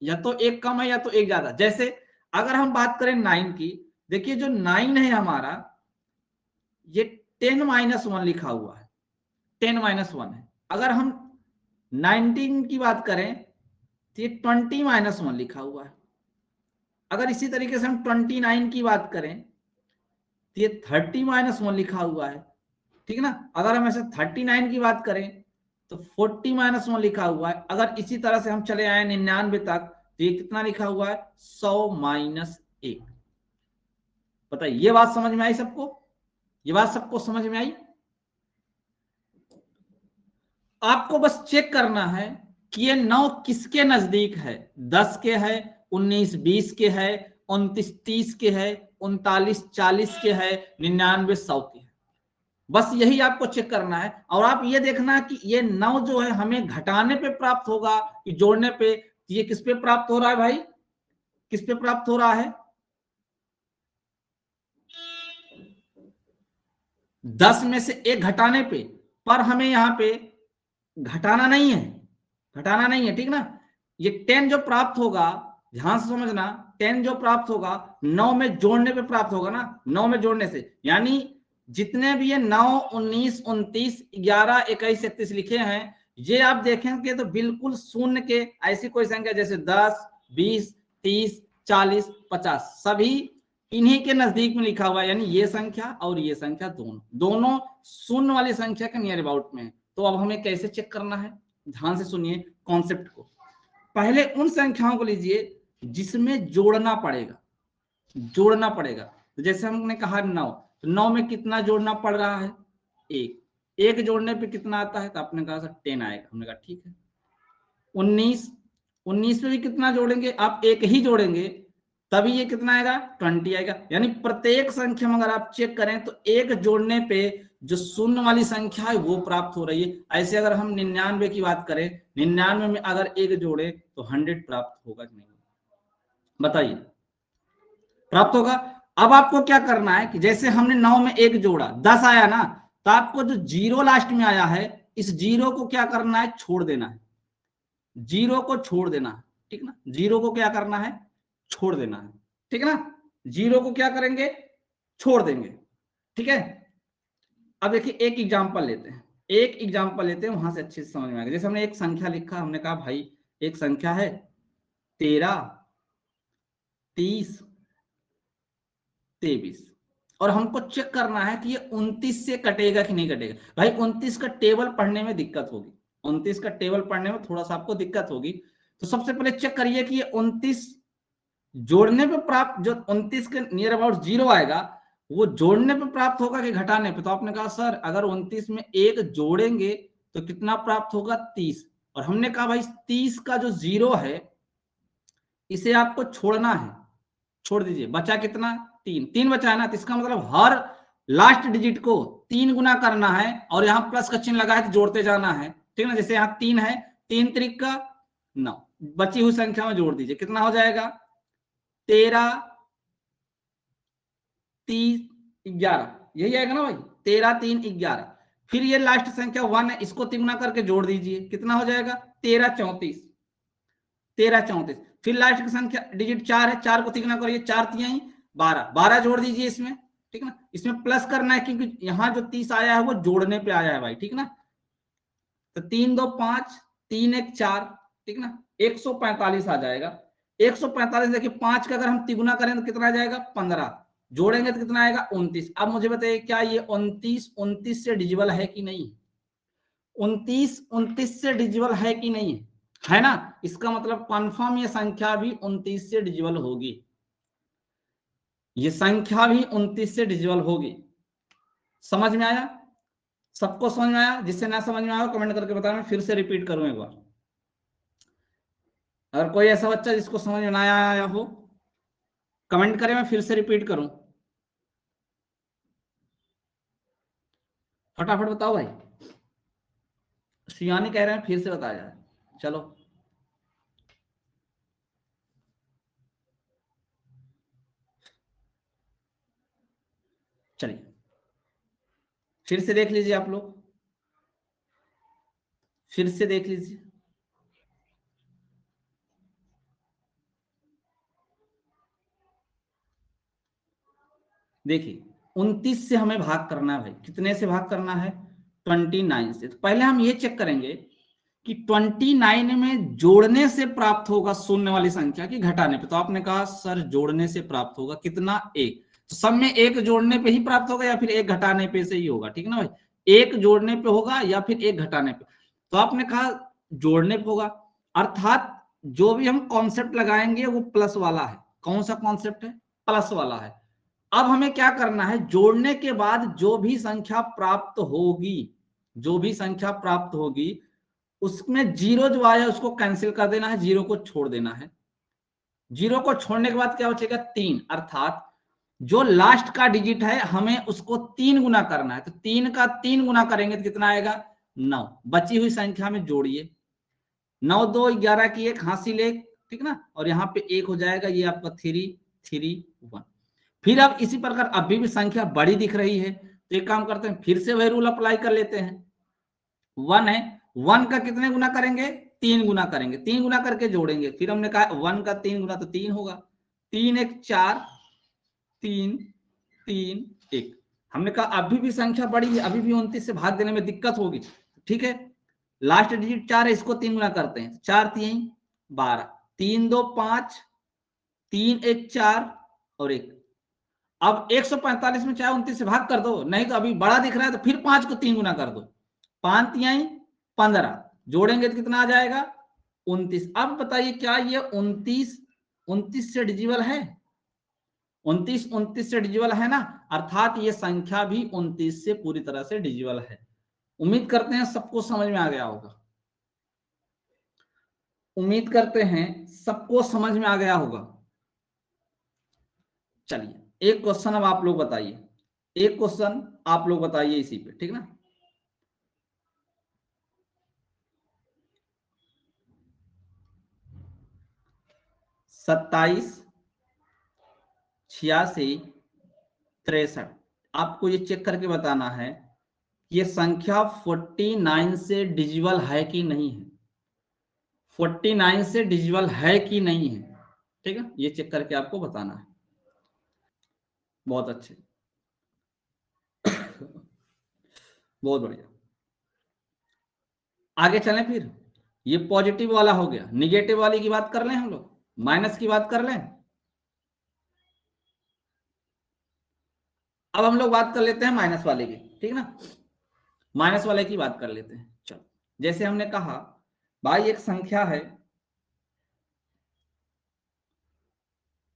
या तो एक कम है या तो एक ज्यादा। जैसे अगर हम बात करें 9 की, देखिए जो 9 है हमारा, ये 10-1 लिखा हुआ है, 10-1 है। अगर हम 19 की बात करें तो ये 20-1 लिखा हुआ है। अगर इसी तरीके से हम 29 की बात करें तो ये 30-1 लिखा हुआ है, ठीक ना। अगर हम ऐसे 39 की बात करें तो 40-1 लिखा हुआ है। अगर इसी तरह से हम चले आए 99 तक तो ये कितना लिखा हुआ है, 100-1। बताइए ये बात समझ में आई सबको, ये बात सबको समझ में आई। आपको बस चेक करना है कि ये 9 किसके नजदीक है, 10 के है, 19-20 के है, 29-30 के है, 39-40 के है, 99-100 के है। बस यही आपको चेक करना है। और आप ये देखना कि ये 9 जो है हमें घटाने पे प्राप्त होगा कि जोड़ने पे, ये किस पे प्राप्त हो रहा है भाई, किस पे प्राप्त हो रहा है, 10 में से एक घटाने पे। पर हमें यहां पे घटाना नहीं है, घटाना नहीं है, ठीक ना। ये 10 जो प्राप्त होगा, ध्यान से समझना, 10 जो प्राप्त होगा 9 में जोड़ने पे प्राप्त होगा ना, 9 में जोड़ने से। यानी जितने भी ये 9, 19, 29, 11, 21, 31 लिखे हैं, ये आप देखेंगे तो बिल्कुल शून्य के ऐसी कोई संख्या जैसे 10, 20, 30, 40, 50 सभी इन्हीं के नजदीक में लिखा हुआ है। यानी ये संख्या और ये संख्या दोनों दोनों शून्य वाली संख्या के नियर अबाउट में है। तो अब हमें कैसे चेक करना है, ध्यान से सुनिए कॉन्सेप्ट को। पहले उन संख्याओं को लीजिए जिसमें जोड़ना पड़ेगा, जोड़ना पड़ेगा। तो जैसे हमने कहा 9, तो 9 में कितना जोड़ना पड़ रहा है, एक, एक जोड़ने पे कितना आता है, तो आपने कहा सर 10 आएगा। हमने कहा ठीक है। 19, 19 में भी कितना जोड़ेंगे, आप एक ही जोड़ेंगे तभी ये कितना आएगा, 20 आएगा। यानी प्रत्येक संख्या में अगर आप चेक करें तो एक जोड़ने पे जो शून्य वाली संख्या है वो प्राप्त हो रही है। ऐसे अगर हम 99 की बात करें, 99 में अगर एक जोड़े तो 100 प्राप्त होगा कि नहीं, बताइए, प्राप्त होगा। अब आपको क्या करना है कि जैसे हमने 9 में एक जोड़ा, 10 आया ना, तो आपको जो जीरो लास्ट में आया है, इस जीरो को क्या करना है, छोड़ देना है, जीरो को छोड़ देना है, ठीक ना। जीरो को क्या करना है, छोड़ देना है, ठीक है ना। जीरो को क्या करेंगे, छोड़ देंगे, ठीक है। अब देखिए एक एग्जांपल लेते हैं, एक एग्जांपल लेते हैं, वहां से अच्छे से समझ में आएगा। जैसे हमने एक संख्या लिखा, हमने कहा भाई एक संख्या है 13, 30, 23, और हमको चेक करना है कि ये 29 से कटेगा कि नहीं कटेगा। भाई 29 का टेबल पढ़ने में दिक्कत होगी, 29 का टेबल पढ़ने में थोड़ा सा आपको दिक्कत होगी। तो सबसे पहले चेक करिए कि ये 29 जोड़ने पे प्राप्त, जो 29 के नियर अबाउट जीरो आएगा वो जोड़ने पे प्राप्त होगा कि घटाने पे। तो आपने कहा सर अगर 29 में एक जोड़ेंगे तो कितना प्राप्त होगा, 30। और हमने कहा भाई 30 का जो जीरो है इसे आपको छोड़ना है, छोड़ दीजिए, बचा कितना, 3, 3 बचा है ना। तो इसका मतलब हर लास्ट डिजिट को 3 गुना करना है और यहाँ प्लस का चिन्ह लगा है तो जोड़ते जाना है, ठीक है ना। जैसे यहाँ 3 है, 3 त्रिक का 9, बची हुई संख्या में जोड़ दीजिए, कितना हो जाएगा, 13, 30, 11, यही आएगा ना भाई, 13, 3, 11। फिर ये लास्ट संख्या 1 है, इसको तिगुना करके जोड़ दीजिए, कितना हो जाएगा 13 34, 13 34। फिर लास्ट की संख्या डिजिट 4 है, 4 को तिगुना करिए, 4 तिहाई 12, 12 जोड़ दीजिए इसमें, ठीक ना। इसमें प्लस करना है क्योंकि यहाँ जो 30 आया है वो जोड़ने पे आया है भाई, ठीक ना। तो 3 2 5, 3 1 4, ठीक ना, 145 आ जाएगा। 145 देखिए 5 का अगर हम तिगुना करें तो कितना आ जाएगा 15, जोड़ेंगे तो कितना आएगा 29। अब मुझे बताइए क्या ये 29 से डिजिबल है कि नहीं, 29 से डिजिबल है कि नहीं है ना। इसका मतलब कन्फर्म ये संख्या भी 29 से डिजिबल होगी, ये संख्या भी 29 से डिजिबल होगी। समझ में आया, सबको समझ में आया? जिससे ना समझ में आया कमेंट करके बताना, मैं फिर से रिपीट करूं एक बार। अगर कोई ऐसा बच्चा जिसको समझ में ना आया हो कमेंट करें, मैं फिर से रिपीट करूं, फटाफट बताओ भाई। सियानी कह रहे हैं फिर से बताया जाए, चलो चलिए फिर से देख लीजिए आप लोग, फिर से देख लीजिए। देखिए 29 से हमें भाग करना है भाई, कितने से भाग करना है 29 से। तो पहले हम ये चेक करेंगे कि 29 में जोड़ने से प्राप्त होगा शून्य वाली संख्या की घटाने पे। तो आपने कहा सर जोड़ने से प्राप्त होगा कितना, एक। तो सब में एक जोड़ने पे ही प्राप्त होगा या फिर एक घटाने पे से ही होगा, ठीक ना भाई, एक जोड़ने पे होगा या फिर एक घटाने पे। तो आपने कहा जोड़ने पे होगा, अर्थात जो भी हम कॉन्सेप्ट लगाएंगे वो प्लस वाला है। कौन सा कॉन्सेप्ट है, प्लस वाला है। अब हमें क्या करना है, जोड़ने के बाद जो भी संख्या प्राप्त होगी, जो भी संख्या प्राप्त होगी उसमें जीरो जो आया उसको कैंसिल कर देना है, जीरो को छोड़ देना है। जीरो को छोड़ने के बाद क्या बचेगा 3, अर्थात जो लास्ट का डिजिट है हमें उसको 3 गुना करना है। तो 3 का 3 गुना करेंगे तो कितना आएगा 9। बची हुई संख्या में जोड़िए, 9 2 11 की एक हासिल एक, ठीक ना, और यहाँ पे एक हो जाएगा, ये आपका 3 3 1। फिर अब इसी प्रकार अभी भी संख्या बड़ी दिख रही है तो एक काम करते हैं, फिर से वही रूल अप्लाई कर लेते हैं। 1 है, 1 का कितने गुना करेंगे 3 गुना करेंगे, 3 गुना करके जोड़ेंगे। फिर हमने कहा 1 का 3 गुना तो 3 होगा, 3 1 4, 3 3 1। हमने कहा अभी भी संख्या बड़ी है, अभी भी 29 से भाग देने में दिक्कत होगी, ठीक है। लास्ट डिजिट 4 है, इसको 3 गुना करते हैं, 4 3 12, 3 2 5, 3 1 4 और 1। अब 145 में चाहे 29 से भाग कर दो, नहीं तो अभी बड़ा दिख रहा है तो फिर 5 को 3 गुना कर दो, 5 तिहाई 15, जोड़ेंगे तो कितना आ जाएगा 29। अब बताइए क्या ये 29 से डिजिबल है, 29 से डिजिबल है ना, अर्थात ये संख्या भी 29 से पूरी तरह से डिजिबल है। उम्मीद करते हैं सबको समझ में आ गया होगा, उम्मीद करते हैं सबको समझ में आ गया होगा। चलिए एक क्वेश्चन अब आप लोग बताइए, एक क्वेश्चन आप लोग बताइए इसी पे, ठीक ना। 27 86 63, आपको ये चेक करके बताना है ये संख्या 49 से डिजिबल है कि नहीं है, 49 से डिजिबल है कि नहीं है, ठीक है, ये चेक करके आपको बताना है। बहुत अच्छे, बहुत बढ़िया। आगे चलें फिर, ये पॉजिटिव वाला हो गया, निगेटिव वाली की बात कर लें हम लोग, माइनस की बात कर लें। अब हम लोग बात कर लेते हैं माइनस वाले की, ठीक ना, माइनस वाले की बात कर लेते हैं। चलो जैसे हमने कहा भाई एक संख्या है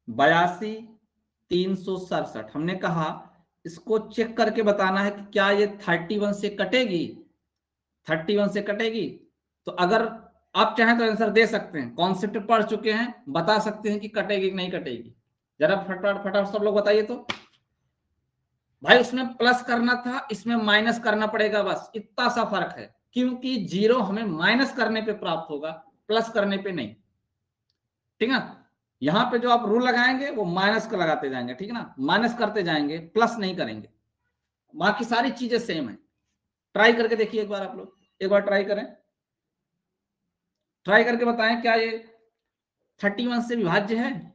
82 367, हमने कहा इसको चेक करके बताना है कि क्या ये 31 से कटेगी, 31 से कटेगी। तो अगर आप चाहें तो आंसर दे सकते हैं, कॉन्सेप्ट पढ़ चुके हैं, बता सकते हैं कि कटेगी कि नहीं कटेगी। जरा फटाफट फटाफट सब लोग बताइए तो। भाई उसमें प्लस करना था, इसमें माइनस करना पड़ेगा, बस इतना सा फर्क है, क्योंकि जीरो हमें माइनस करने पे प्राप्त होगा, प्लस करने पे नहीं, ठीक है। यहां पे जो आप रूल लगाएंगे वो माइनस का लगाते जाएंगे, ठीक है ना, माइनस करते जाएंगे, प्लस नहीं करेंगे, बाकी सारी चीजें सेम है। ट्राई करके देखिए एक बार, आप लोग एक बार ट्राई करें, ट्राई करके बताएं क्या ये 31 से विभाज्य है।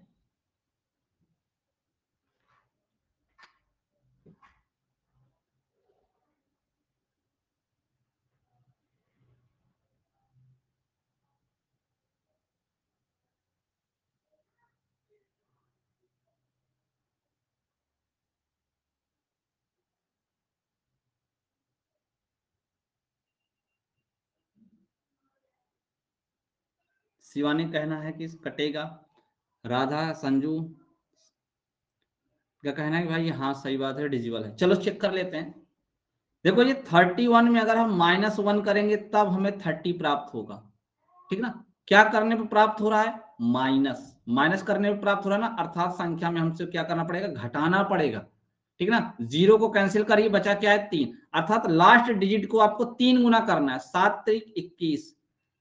शिवानी कहना है कि कटेगा, राधा संजू का कहना है कि भाई हाँ सही बात है, डिजिबल है। चलो चेक कर लेते हैं। देखो ये 31 में अगर हम -1 करेंगे तब हमें 30 प्राप्त होगा, ठीक ना। क्या करने पर प्राप्त हो रहा है, माइनस, माइनस करने पर प्राप्त हो रहा है ना, अर्थात संख्या में हमसे क्या करना पड़ेगा, घटाना पड़ेगा, ठीक ना। 0 को कैंसिल करिए, बचा क्या है 3, अर्थात लास्ट डिजिट को आपको 3 गुना करना है। 7 3 21,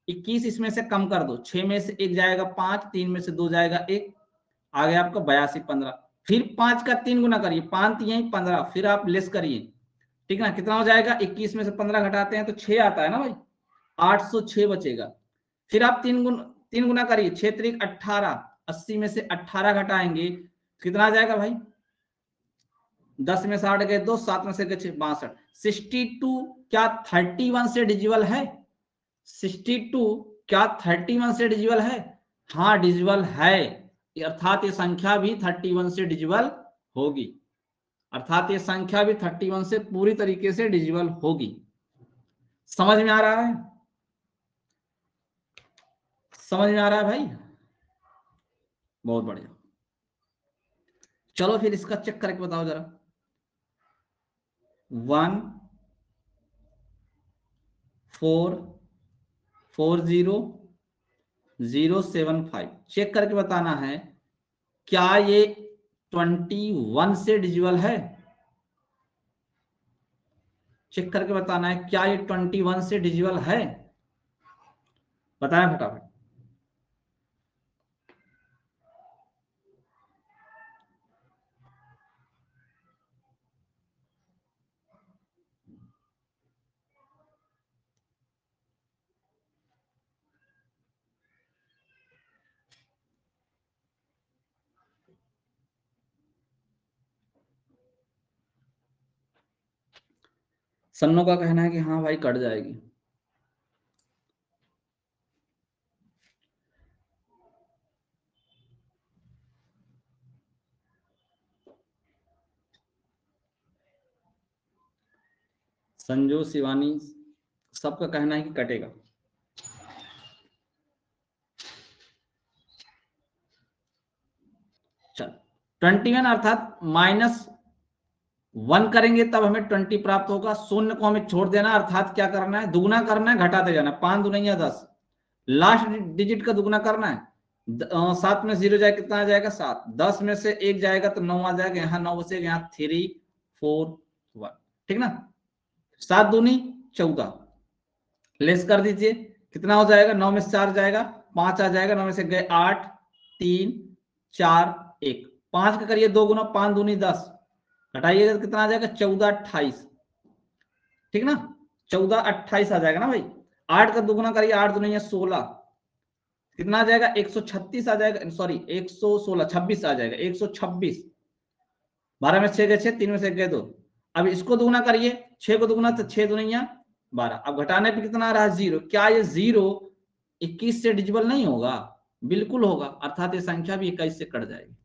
21 इसमें से कम कर दो, 6 में से 1 जाएगा 5, 3 में से 2 जाएगा 1, आ गया आपका 82 15। फिर 5 का 3 गुना करिए, 5 यही 15, फिर आप लेस करिए, ठीक ना। कितना हो जाएगा, 21 में से 15 घटाते हैं तो 6 आता है ना भाई, 806 बचेगा। फिर आप 3 गुना करिए, 6 3 18, 80 में से 18 घटाएंगे, कितना आ जाएगा भाई, 10 में से 8 गए 2, 7 में से गए 62। 62 क्या 31 से डिजिबल है, 62 क्या 31 से डिजिबल है, हाँ डिजिबल है, अर्थात ये संख्या भी 31 से डिजिबल होगी, अर्थात ये संख्या भी 31 से पूरी तरीके से डिजिबल होगी। समझ में आ रहा है, समझ में आ रहा है भाई, बहुत बढ़िया। चलो फिर इसका चेक करके बताओ जरा, 1 4 4 0 0 7 5, चेक करके बताना है क्या ये 21 से डिजिबल है, चेक करके बताना है क्या ये 21 से डिजिबल है, बताना फटाफट। सन्नो का कहना है कि हाँ भाई कट जाएगी। संजू शिवानी सबका कहना है कि कटेगा। चल 21 अर्थात -1 करेंगे तब हमें 20 प्राप्त होगा, शून्य को हमें छोड़ देना, अर्थात क्या करना है, दुगुना करना है, घटाते जाना, 5 दूनी 10, लास्ट डिजिट का दुगुना करना है। 7 में 0 जाए कितना आ जाएगा 7, 10 में से 1 जाएगा तो 9 आ जाएगा, यहाँ 9 बचेगा, यहाँ 3 4 1, ठीक ना। 7 दूनी 14, लेस कर दीजिए, कितना हो जाएगा, 9 में से 4 जाएगा 5 आ जाएगा, 9 में से गए 8 3 4 1, 5 का करिए 2 गुना, 5 दूनी 10, हटाइएगा तो कितना आ जाएगा 14 28, ठीक ना, 14 28 आ जाएगा ना भाई। 8 का दुगुना करिए, 8 दूनी है 16, कितना आ जाएगा 136 आ जाएगा, सॉरी 116 26 आ जाएगा, 126, 12 में 6 गए 6, 3 में से गए 2, अब इसको दुगुना करिए, 6 को दुगुना तो 6 दुनिया 12, अब घटाने पे कितना आ रहा है 0, क्या ये 0 21 से डिजिबल नहीं होगा, बिल्कुल होगा, अर्थात ये संख्या भी 21 से कट जाएगी,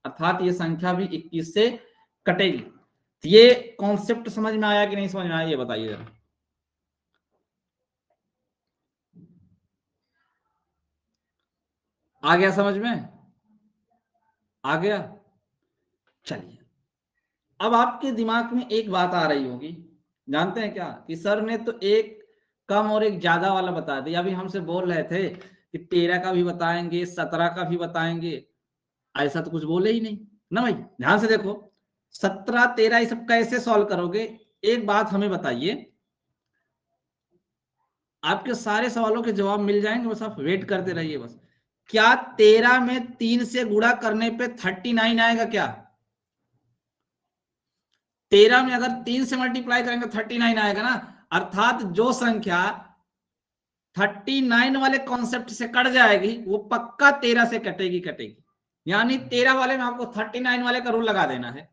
अर्थात ये संख्या भी 21 से कटेगी। तो ये कॉन्सेप्ट समझ में आया कि नहीं समझ में आया, ये बताइए जरा, आ गया समझ में, आ गया। चलिए अब आपके दिमाग में एक बात आ रही होगी, जानते हैं क्या, कि सर ने तो एक कम और एक ज्यादा वाला बता दिया, अभी हमसे बोल रहे थे कि 13 का भी बताएंगे 17 का भी बताएंगे, ऐसा तो कुछ बोले ही नहीं ना भाई। ध्यान से देखो, 17 13 ये सब कैसे सॉल्व करोगे, एक बात हमें बताइए, आपके सारे सवालों के जवाब मिल जाएंगे, बस आप वेट करते रहिए बस। क्या 13 में 3 से गुणा करने पे 39 आएगा क्या, 13 में अगर 3 से मल्टीप्लाई करेंगे 39 आएगा ना, अर्थात जो संख्या 39 वाले कॉन्सेप्ट से कट जाएगी वो पक्का 13 से कटेगी। यानी 13 वाले में आपको 39 वाले का रूल लगा देना है।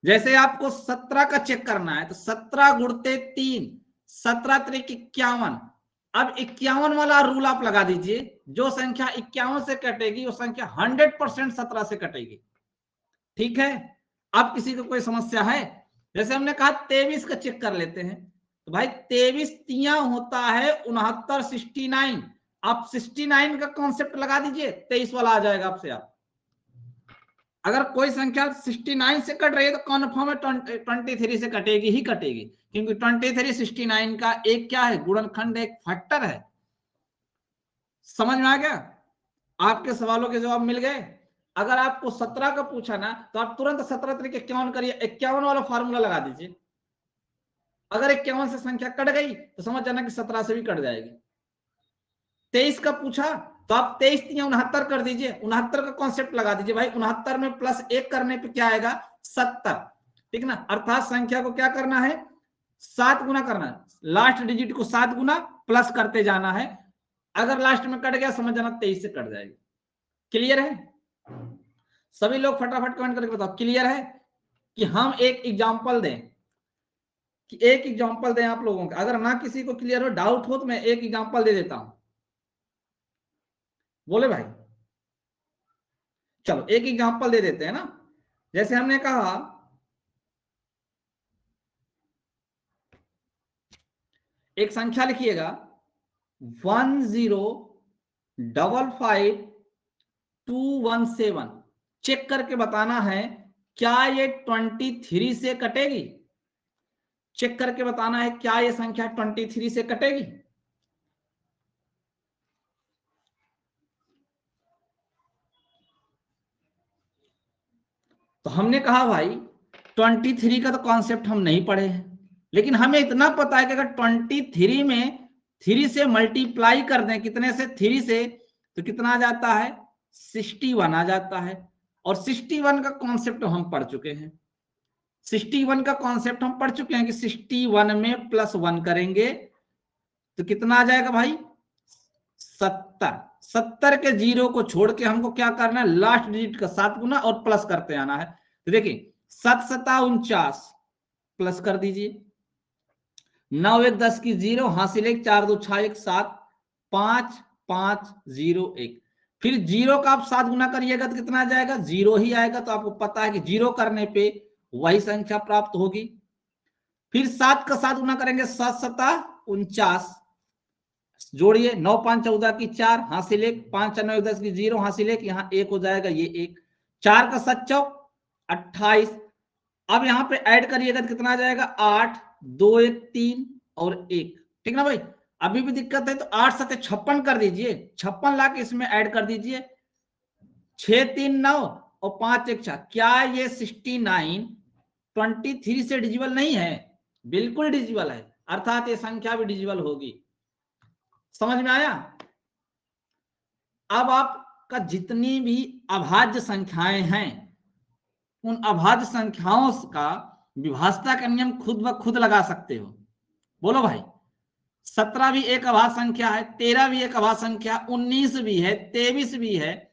जैसे आपको 17 का चेक करना है तो 17 गुणते 3, 17 त्रिक 51। अब 51 वाला रूल आप लगा दीजिए, जो संख्या 51 से कटेगी वो संख्या 100% 17 से कटेगी। ठीक है, अब किसी को कोई समस्या है? जैसे हमने कहा 23 का चेक कर लेते हैं, तो भाई 23 तिया होता है 69, 69। आप 69 का कॉन्सेप्ट लगा दीजिए, 23 वाला आ जाएगा आपसे। आप अगर कोई संख्या 69 से कट रही है तो कन्फर्म है 23 से कटेगी ही कटेगी, क्योंकि 23 69 का एक क्या है, गुणनखंड, एक फैक्टर है। समझ में आ गया? आपके सवालों के जवाब मिल गए। अगर आपको 17 का पूछा ना तो आप तुरंत 17 तरीके 51 करिए, 51 वाला फार्मूला लगा दीजिए। अगर 51 से संख्या कट गई तो समझ जाना कि 17 से भी कट जाएगी। 23 का पूछा तो आप 23 या 69 कर दीजिए, 69 का कॉन्सेप्ट लगा दीजिए। भाई 69 में प्लस 1 करने पे क्या आएगा, 70। ठीक ना, अर्थात संख्या को क्या करना है, 7 गुना करना है, लास्ट डिजिट को 7 गुना प्लस करते जाना है। अगर लास्ट में कट गया समझ जाना 23 से कट जाएगी। क्लियर है? सभी लोग फटाफट कमेंट करके बताओ क्लियर है। कि हम एक एग्जांपल दें, कि एक एग्जांपल दें आप लोगों का। अगर ना किसी को क्लियर हो, डाउट हो, तो मैं एक एग्जांपल दे देता हूं। बोले भाई? चलो एक एग्जांपल दे देते हैं ना। जैसे हमने कहा एक संख्या लिखिएगा 10555217। चेक करके बताना है क्या ये 23 से कटेगी। चेक करके बताना है क्या ये संख्या 23 से कटेगी। तो हमने कहा भाई 23 का तो कॉन्सेप्ट हम नहीं पढ़े हैं, लेकिन हमें इतना पता है कि अगर 23 में 3 से मल्टीप्लाई कर दें, कितने से, 3 से, तो कितना आ जाता है, 61 आ जाता है। और 61 का कॉन्सेप्ट हम पढ़ चुके हैं। 61 का कॉन्सेप्ट हम पढ़ चुके हैं कि 61 में +1 करेंगे तो कितना आ जाएगा भाई, 70। 70 के जीरो को छोड़ के हमको क्या करना है, लास्ट डिजिट का 7 गुना और प्लस करते आना है। तो देखिए 7 7 49 प्लस कर दीजिए, 9 1 10 की 0, हासिल 1, 4 2 6 1 7, 5 5 0 1। फिर 0 का आप 7 गुना करिएगा तो कितना आ जाएगा, 0 ही आएगा। तो आपको पता है कि 0 करने पे वही संख्या प्राप्त होगी। फिर 7 का 7 गुना करेंगे, 7 7 49, जोड़िए, 9 5 14 की 4, हासिल 1, 5 9 10 की 0, हासिल 1, यहाँ 1 हो जाएगा, ये 1। 4 का 7 चौक 28। अब यहाँ पे ऐड करिएगा तो कितना आ जाएगा, 8 2 1 3 और 1। ठीक ना भाई? अभी भी दिक्कत है तो 8 7 56 कर दीजिए, 56 ला के इसमें ऐड कर दीजिए, 6 3 9 और 5 1 6। क्या ये 69 23 से डिजिबल नहीं है? बिल्कुल डिजिबल है, अर्थात ये संख्या भी डिजिबल होगी। समझ में आया? अब आपका जितनी भी अभाज्य संख्याएं हैं, उन अभाज्य संख्याओं का विभाज्यता का नियम खुद ब खुद लगा सकते हो। बोलो भाई? 17 भी एक अभाज्य संख्या है, 13 भी एक अभाज्य संख्या, 19 भी है, 23 भी है,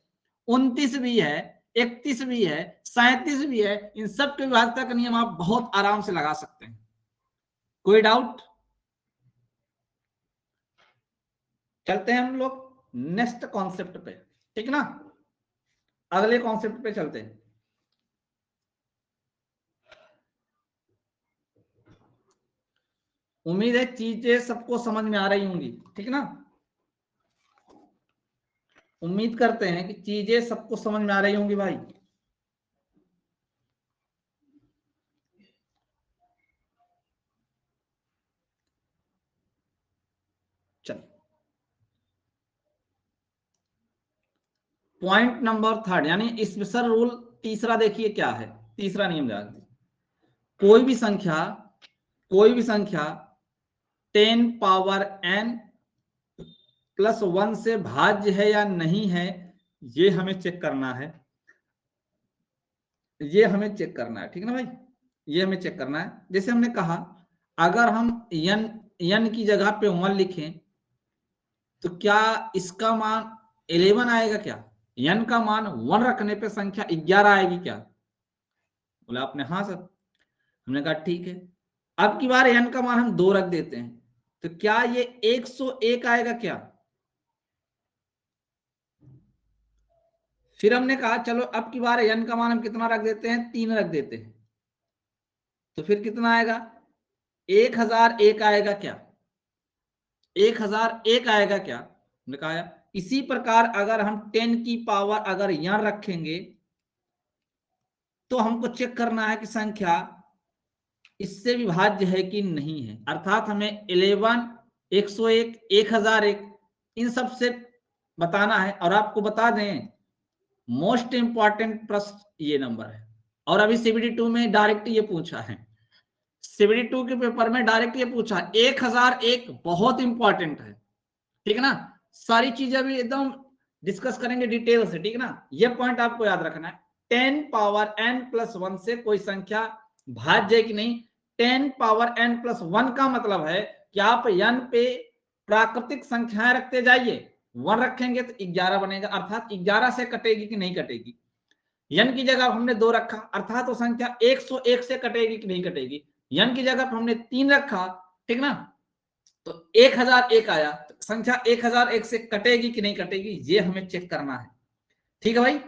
29 भी है, 31 भी है, 37 भी है। इन सब के विभाज्यता का नियम आप बहुत आराम से लगा सकते हैं। कोई डाउट? चलते हैं हम लोग नेक्स्ट कॉन्सेप्ट पे। ठीक ना, अगले कॉन्सेप्ट पे चलते हैं। उम्मीद है चीजें सबको समझ में आ रही होंगी। ठीक ना, उम्मीद करते हैं कि चीजें सबको समझ में आ रही होंगी भाई। चल, पॉइंट नंबर 3 यानी स्पेशल रूल तीसरा देखिए क्या है। तीसरा नियम ध्यान दीजिए, कोई भी संख्या 10 पावर n +1 से भाज्य है या नहीं है, ये हमें चेक करना है। ये हमें चेक करना है। ठीक है ना भाई? ये हमें चेक करना है। जैसे हमने कहा अगर हम n की जगह पे 1 लिखें तो क्या इसका मान 11 आएगा? क्या n का मान 1 रखने पे संख्या 11 आएगी क्या? बोला आपने हाँ सर। हमने कहा ठीक है, अब की बार n का मान हम 2 रख देते हैं, तो क्या ये 101 आएगा क्या? फिर हमने कहा चलो अब की बार n का मान हम कितना रख देते हैं? 3 रख देते हैं, तो फिर कितना आएगा? 1001 आएगा क्या? 1001 आएगा क्या? हमने कहा इसी प्रकार अगर हम 10 की पावर अगर यहां रखेंगे तो हमको चेक करना है कि संख्या इससे विभाज्य है कि नहीं है, अर्थात हमें 11, 101, 1001 इन सब से बताना है। और आपको बता दें मोस्ट इंपॉर्टेंट प्रश्न ये नंबर है, और अभी सीबीडी 2 में डायरेक्ट ये पूछा है, सीबीडी 2 के पेपर में डायरेक्ट ये पूछा 1001 बहुत इंपॉर्टेंट है, ठीक है ना। सारी चीजें अभी एकदम डिस्कस करेंगे डिटेल से, ठीक है ना। ये पॉइंट आपको याद रखना है, 10 पावर n+1 से कोई संख्या भाज्य है कि नहीं। 10 पावर n+1 का मतलब है कि आप n पे प्राकृतिक संख्याएं रखते जाइए, 1 रखेंगे तो 11 बनेगा, अर्थात 11 से कटेगी कि नहीं कटेगी। n की जगह हमने 2 रखा, अर्थात वो संख्या 101 से कटेगी कि नहीं कटेगी। n की जगह हमने 3 रखा, ठीक ना, तो 1001 आया, तो संख्या 1001 से कटेगी कि नहीं कटेगी, ये हमें चेक करना है। ठीक है भाई,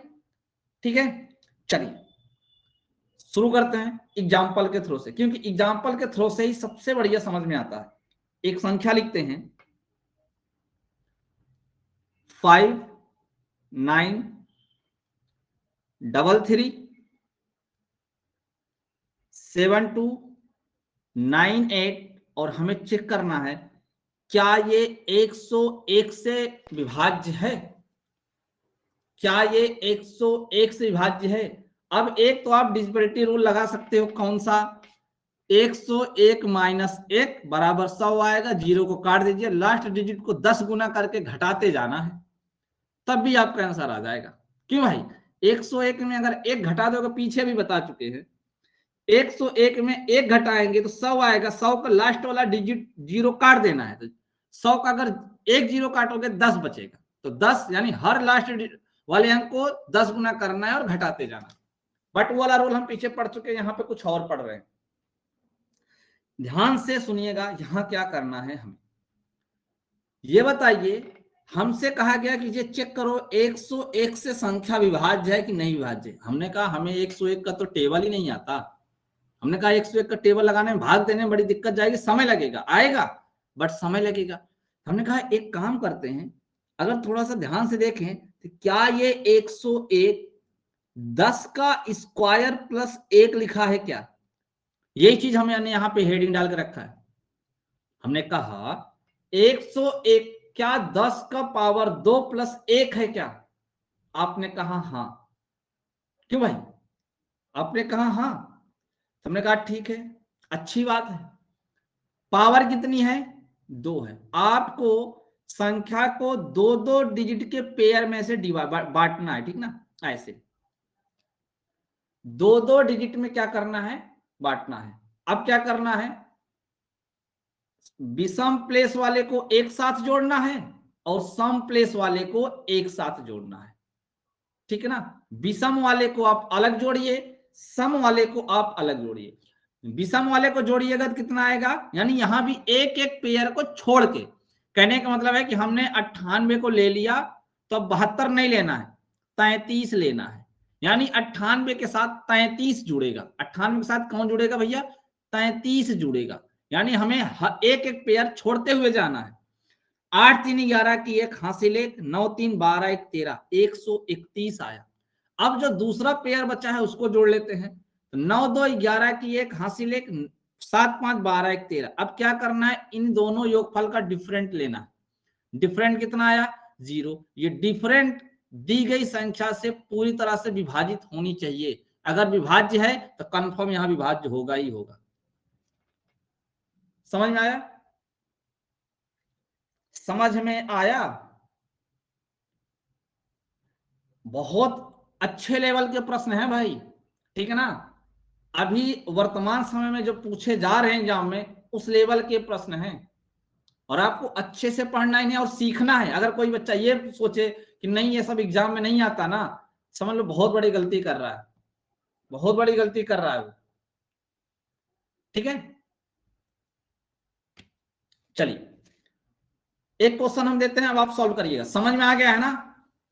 ठीक है। चलिए शुरू करते हैं एग्जाम्पल के थ्रू से, क्योंकि एग्जाम्पल के थ्रू से ही सबसे बढ़िया समझ में आता है। एक संख्या लिखते हैं 5 9 3 3 7 2 9 8, और हमें चेक करना है क्या ये 101 से विभाज्य है, क्या ये 101 से विभाज्य है। अब एक तो आप डिविजिबिलिटी रूल लगा सकते हो, कौन सा? 101 माइनस 1 बराबर 100 आएगा, जीरो को काट दीजिए, लास्ट डिजिट को 10 गुना करके घटाते जाना है, तब भी आपका आंसर आ जाएगा। क्यों भाई? 101 में अगर एक घटा दोगे, पीछे भी बता चुके हैं, 101 में एक घटाएंगे तो 100 आएगा, 100 का लास्ट वाला डिजिट जीरो काट देना है, तो 100 का अगर एक जीरो काटोगे 10 बचेगा, तो 10 यानी हर लास्ट वाले अंक को 10 गुना करना है और घटाते जाना। बट वो वाला रूल हम पीछे पढ़ चुके हैं, यहाँ पे कुछ और पढ़ रहे हैं। ध्यान से सुनिएगा, यहां क्या करना है हमें ये बताइए। हमसे कहा गया कि ये चेक करो 101 से संख्या विभाज्य है कि नहीं विभाज्य। हमने कहा हमें 101 का तो टेबल ही नहीं आता। हमने कहा 101 का टेबल लगाने में, भाग देने में बड़ी दिक्कत जाएगी, समय लगेगा, आएगा बट समय लगेगा। हमने कहा एक काम करते हैं, अगर थोड़ा सा ध्यान से देखें तो क्या ये 101 10 का स्क्वायर प्लस 1 लिखा है क्या? यही चीज हमने यहाँ पे हेडिंग डाल के रखा है। हमने कहा 101 क्या 10 का पावर 2 प्लस 1 है क्या? आपने कहा हाँ। क्यों भाई? आपने कहा हाँ, हमने कहा ठीक है, अच्छी बात है। पावर कितनी है? 2 है। आपको संख्या को 2-2 डिजिट के पेयर में से बांटना है, ठीक ना, ऐसे 2-2 डिजिट में क्या करना है? बांटना है। अब क्या करना है? विषम प्लेस वाले को एक साथ जोड़ना है और सम प्लेस वाले को एक साथ जोड़ना है, ठीक है ना। विषम वाले को आप अलग जोड़िए, सम वाले को आप अलग जोड़िए। विषम वाले को जोड़िएगा तो कितना आएगा, यानी यहां भी एक एक पेयर को छोड़ के, कहने का मतलब है कि हमने 98 को ले लिया तो अब 72 नहीं लेना है, 33 लेना है, यानी 98 के साथ 33 जुड़ेगा। 98 के साथ कौन जुड़ेगा भैया? 33 जुड़ेगा, यानी हमें एक एक पेयर छोड़ते हुए जाना है। 8 3 11 की एक हासिल, एक 9 3 12 1 13, 131 आया। अब जो दूसरा पेयर बचा है उसको जोड़ लेते हैं, तो 9 2 11 की एक हासिल, एक 7 5 12 1 13। अब क्या करना है? इन दोनों योगफल का डिफरेंट लेना है। डिफरेंट कितना आया? 0। ये डिफरेंट दी गई संख्या से पूरी तरह से विभाजित होनी चाहिए। अगर विभाज्य है तो कंफर्म यहां विभाज्य होगा ही होगा। समझ में आया? समझ में आया? बहुत अच्छे लेवल के प्रश्न हैं भाई, ठीक है ना। अभी वर्तमान समय में जो पूछे जा रहे हैं एग्जाम में, उस लेवल के प्रश्न हैं और आपको अच्छे से पढ़ना ही नहीं और सीखना है। अगर कोई बच्चा ये सोचे कि नहीं ये सब एग्जाम में नहीं आता ना, समझ लो बहुत बड़ी गलती कर रहा है, बहुत बड़ी गलती कर रहा है वो। ठीक है, चलिए एक क्वेश्चन हम देते हैं, अब आप सॉल्व करिएगा। समझ में आ गया है ना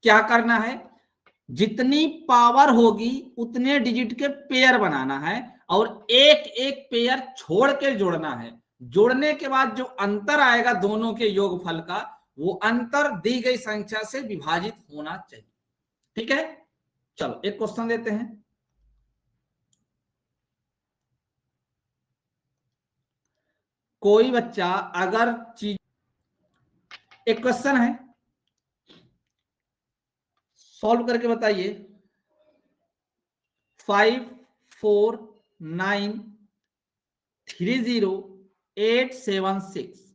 क्या करना है? जितनी पावर होगी उतने डिजिट के पेयर बनाना है और एक एक पेयर छोड़ के जोड़ना है। जोड़ने के बाद जो अंतर आएगा दोनों के योगफल का, वो अंतर दी गई संख्या से विभाजित होना चाहिए। ठीक है, चलो एक क्वेश्चन देते हैं। कोई बच्चा अगर चीज, एक क्वेश्चन है, सॉल्व करके बताइए। 5493086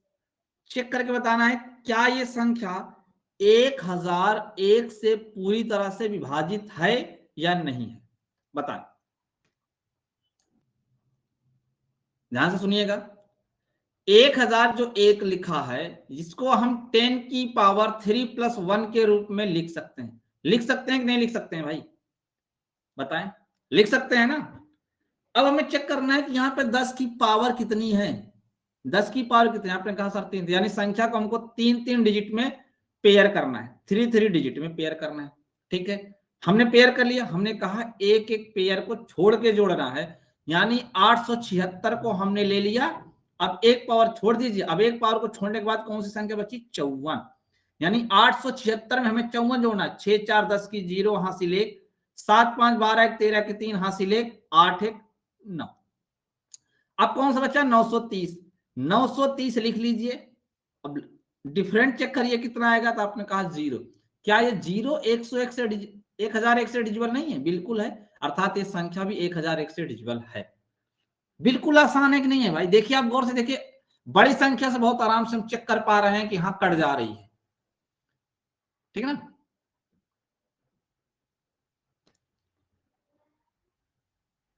चेक करके बताना है क्या ये संख्या 1001 से पूरी तरह से विभाजित है या नहीं है। बताएं, ध्यान से सुनिएगा। 1000 जो एक लिखा है, जिसको हम 10 की पावर 3 + 1 के रूप में लिख सकते हैं। लिख सकते हैं कि नहीं लिख सकते हैं भाई, बताएं। लिख सकते हैं ना। अब हमें चेक करना है कि यहाँ पे 10 की पावर कितनी है। 10 की पावर कितनी है, आपने कहा सर 3, यानी संख्या को हमको 3 डिजिट में पेयर करना है, 3 डिजिट में पेयर करना है। ठीक है, हमने पेयर कर लिया। हमने कहा एक एक पेयर को छोड़ के जोड़ना है, यानी 876 को हमने ले लिया। अब एक पावर छोड़ दीजिए। अब एक पावर को छोड़ने के बाद कौन सी संख्या बची? 54। यानी 876 में हमें 54 जोड़ना है। 6 4 10 की 0 हासिल 1, 7 5 12 1 13 की 3 हासिल 1, 8 1 9। अब कौन सा बचा? 930। 930 लिख लीजिए। अब डिफरेंट चेक करिए कितना आएगा, तो आपने कहा 0। क्या ये 0 101 से 1001 से डिजिबल नहीं है? बिल्कुल है, अर्थात ये संख्या भी 1001 से डिजिबल है। बिल्कुल आसान है कि नहीं है भाई? देखिए आप गौर से देखिए, बड़ी संख्या से बहुत आराम से हम चेक कर पा रहे हैं कि हाँ कट जा रही है। ठीक है ना।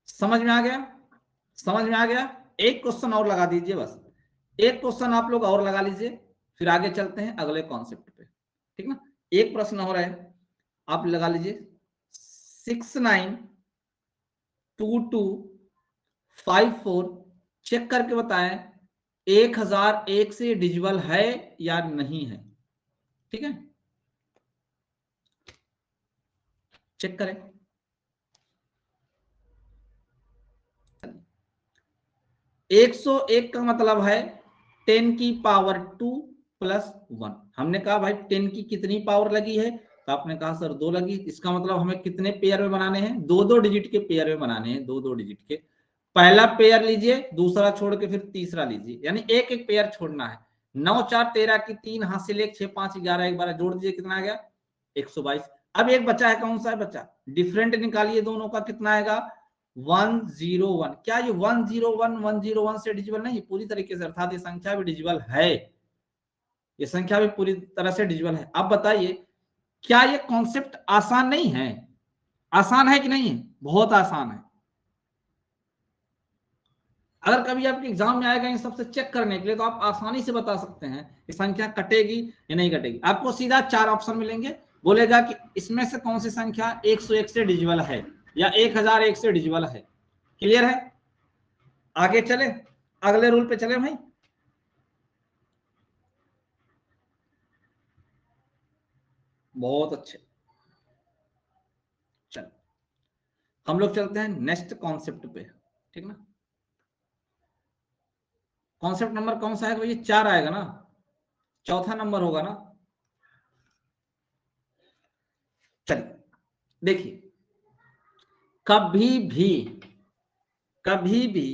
समझ में आ गया? समझ में आ गया? एक क्वेश्चन और लगा दीजिए बस, एक क्वेश्चन आप लोग और लगा लीजिए, फिर आगे चलते हैं अगले कॉन्सेप्ट पे। ठीक ना, एक प्रश्न और है, आप लगा लीजिए। 692254 चेक करके बताएं 1001 से डिजिबल है या नहीं है। ठीक है, चेक करें। 101 का मतलब है 10 की पावर 2 + 1। हमने कहा भाई 10 की कितनी पावर लगी है, तो आपने कहा सर 2 लगी। इसका मतलब हमें कितने पेयर में बनाने हैं? 2 डिजिट के पेयर में बनाने हैं, 2 डिजिट के। पहला पेयर लीजिए, दूसरा छोड़ के फिर तीसरा लीजिए, यानी एक एक पेयर छोड़ना है। 9 4 13 की 3 हासिल 1, 6 5 11 1 12 जोड़ दीजिए, कितना आ गया? 122। अब एक बचा है, कौन सा है बचा? डिफरेंट निकालिए दोनों का, कितना आएगा? 101। क्या ये 101 से डिजिबल नहीं? पूरी तरीके से, अर्थात ये संख्या भी डिजिबल है, ये संख्या भी पूरी तरह से डिजिबल है। अब बताइए क्या ये कॉन्सेप्ट आसान नहीं है? आसान है कि नहीं है? बहुत आसान है। अगर कभी आपके एग्जाम में आएगा इन सबसे चेक करने के लिए, तो आप आसानी से बता सकते हैं कि संख्या कटेगी या नहीं कटेगी। आपको सीधा 4 ऑप्शन मिलेंगे, बोलेगा कि इसमें से कौन सी संख्या 101 से डिजिबल है या 1001 से डिजिबल है। क्लियर है? आगे चले, अगले रूल पे चले भाई। बहुत अच्छे, चल हम लोग चलते हैं नेक्स्ट कॉन्सेप्ट पे। ठीक ना, कॉन्सेप्ट नंबर कौन सा है? तो ये 4 आएगा ना, चौथा नंबर होगा ना। चलिए देखिए, कभी भी कभी भी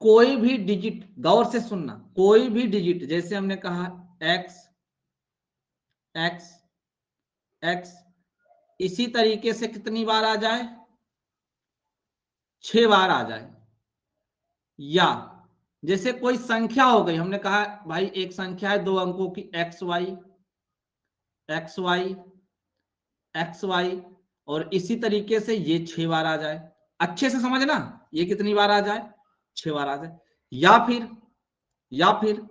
कोई भी डिजिट, गौर से सुनना, कोई भी डिजिट, जैसे हमने कहा x x x, इसी तरीके से कितनी बार आ जाए? 6 बार आ जाए। या जैसे कोई संख्या हो गई, हमने कहा भाई एक संख्या है 2 अंकों की, xy xy xy, और इसी तरीके से ये 6 बार आ जाए। अच्छे से समझना, ये कितनी बार आ जाए? 6 बार आ जाए। या फिर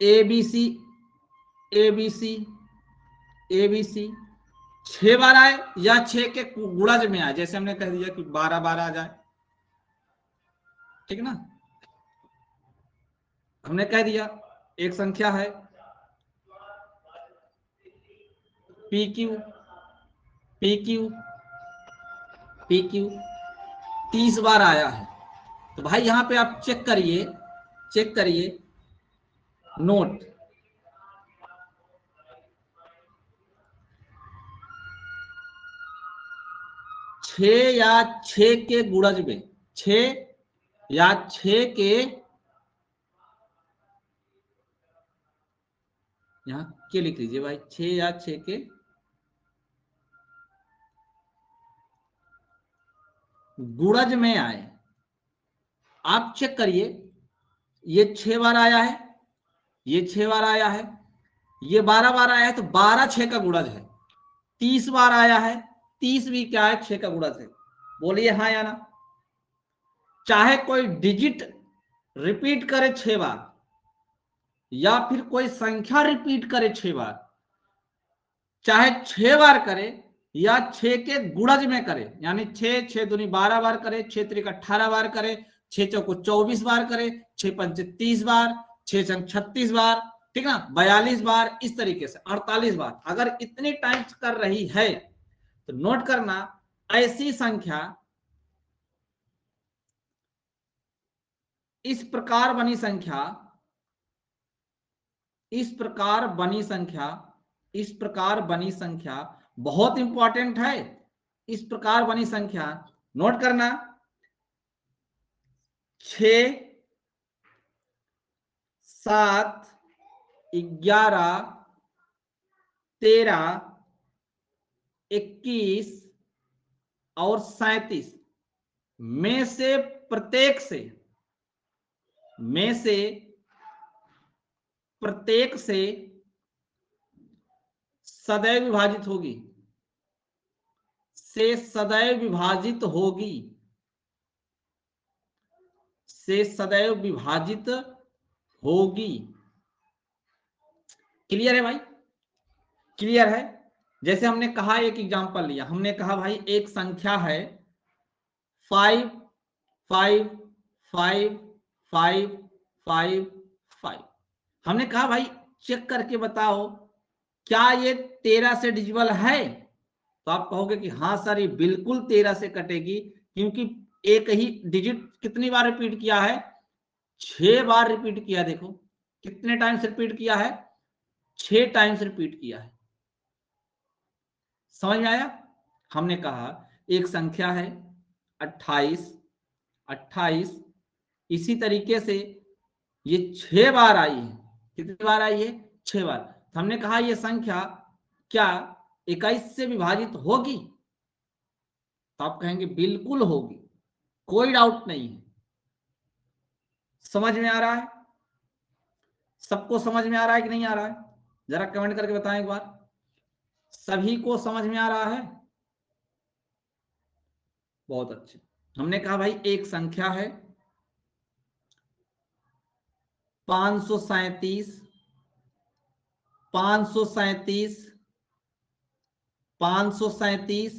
A B C A B C A B C 6 बार आए या 6 के गुणज में आए, जैसे हमने कह दिया कि 12 बार आ जाए, ठीक है ना। हमने कह दिया एक संख्या है P Q P Q P Q 30 बार आया है, तो भाई यहां पे आप चेक करिए नोट, छह या छह के गुणज में, 6 या 6 के, यहां के लिख लीजिए भाई, 6 या 6 के गुणज में आए। आप चेक करिए, ये 6 बार आया है, ये 6 बार आया है, ये 12 बार आया है, तो 12 6 का गुणज है। 30 बार आया है, 30 भी क्या है, 6 का गुणज है। बोलिए हाँ या ना। चाहे कोई डिजिट रिपीट करे 6 बार या फिर कोई संख्या रिपीट करे 6 बार, चाहे 6 बार करे या 6 के गुणज में करे, यानी 6 6 दूनी 12 बार करे, 6 त्रिक 18 बार करे, 6 चौको 24 बार करे, 6 पंच 30 बार, 6 संग 36 बार, ठीक ना, 42 बार, इस तरीके से 48 बार अगर इतने टाइम्स कर रही है तो नोट करना, ऐसी संख्या, इस प्रकार बनी संख्या, इस प्रकार बनी संख्या, इस प्रकार बनी संख्या बहुत इंपॉर्टेंट है। इस प्रकार बनी संख्या नोट करना, 6 7 11 13 21 और 37 में से प्रत्येक से, में से प्रत्येक से सदैव विभाजित होगी, से सदैव विभाजित होगी, से सदैव विभाजित होगी। क्लियर है भाई, क्लियर है। जैसे हमने कहा, एक एग्जांपल लिया, हमने कहा भाई एक संख्या है 5 5 5 5 5 5, हमने कहा भाई चेक करके बताओ क्या ये 13 से डिजिबल है, तो आप कहोगे कि हाँ सर ये बिल्कुल 13 से कटेगी, क्योंकि एक ही डिजिट कितनी बार रिपीट किया है, 6 बार रिपीट किया। देखो कितने टाइम्स रिपीट किया है, 6 टाइम्स रिपीट किया है। समझ में आया। हमने कहा एक संख्या है 28 28, इसी तरीके से ये 6 बार आई है। कितनी बार आई है, 6 बार। तो हमने कहा ये संख्या क्या 21 से विभाजित होगी, तो आप कहेंगे बिल्कुल होगी, कोई डाउट नहीं है। समझ में आ रहा है, सबको समझ में आ रहा है कि नहीं आ रहा है, जरा कमेंट करके बताएं एक बार, सभी को समझ में आ रहा है। बहुत अच्छे। हमने कहा भाई एक संख्या है 537 537 537,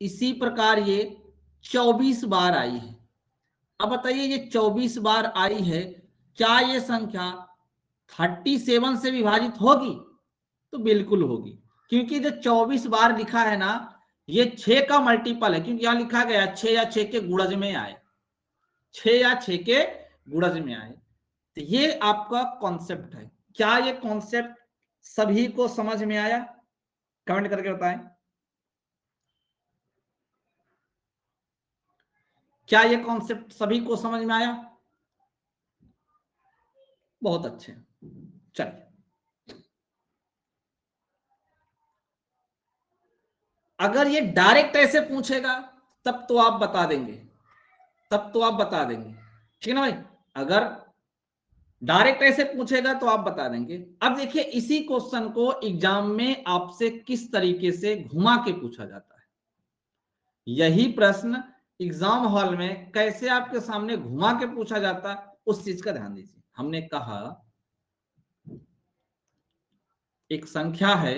इसी प्रकार ये 24 बार आई है। अब बताइए ये 24 बार आई है, क्या ये संख्या 37 से विभाजित होगी, तो बिल्कुल होगी, क्योंकि जो 24 बार लिखा है ना, ये 6 का मल्टीपल है, क्योंकि यहां लिखा गया 6 या 6 के गुणज में आए, 6 या 6 के गुणज में आए। तो ये आपका कॉन्सेप्ट है। क्या ये कॉन्सेप्ट सभी को समझ में आया, कमेंट करके बताएं। क्या ये कॉन्सेप्ट सभी को समझ में आया। बहुत अच्छे, चलिए अगर ये डायरेक्ट ऐसे पूछेगा तब तो आप बता देंगे, तब तो आप बता देंगे, ठीक है ना भाई। अगर डायरेक्ट ऐसे पूछेगा तो आप बता देंगे। अब देखिए इसी क्वेश्चन को एग्जाम में आपसे किस तरीके से घुमा के पूछा जाता है। यही प्रश्न एग्जाम हॉल में कैसे आपके सामने घुमा के पूछा जाता, उस चीज का ध्यान दीजिए। हमने कहा एक संख्या है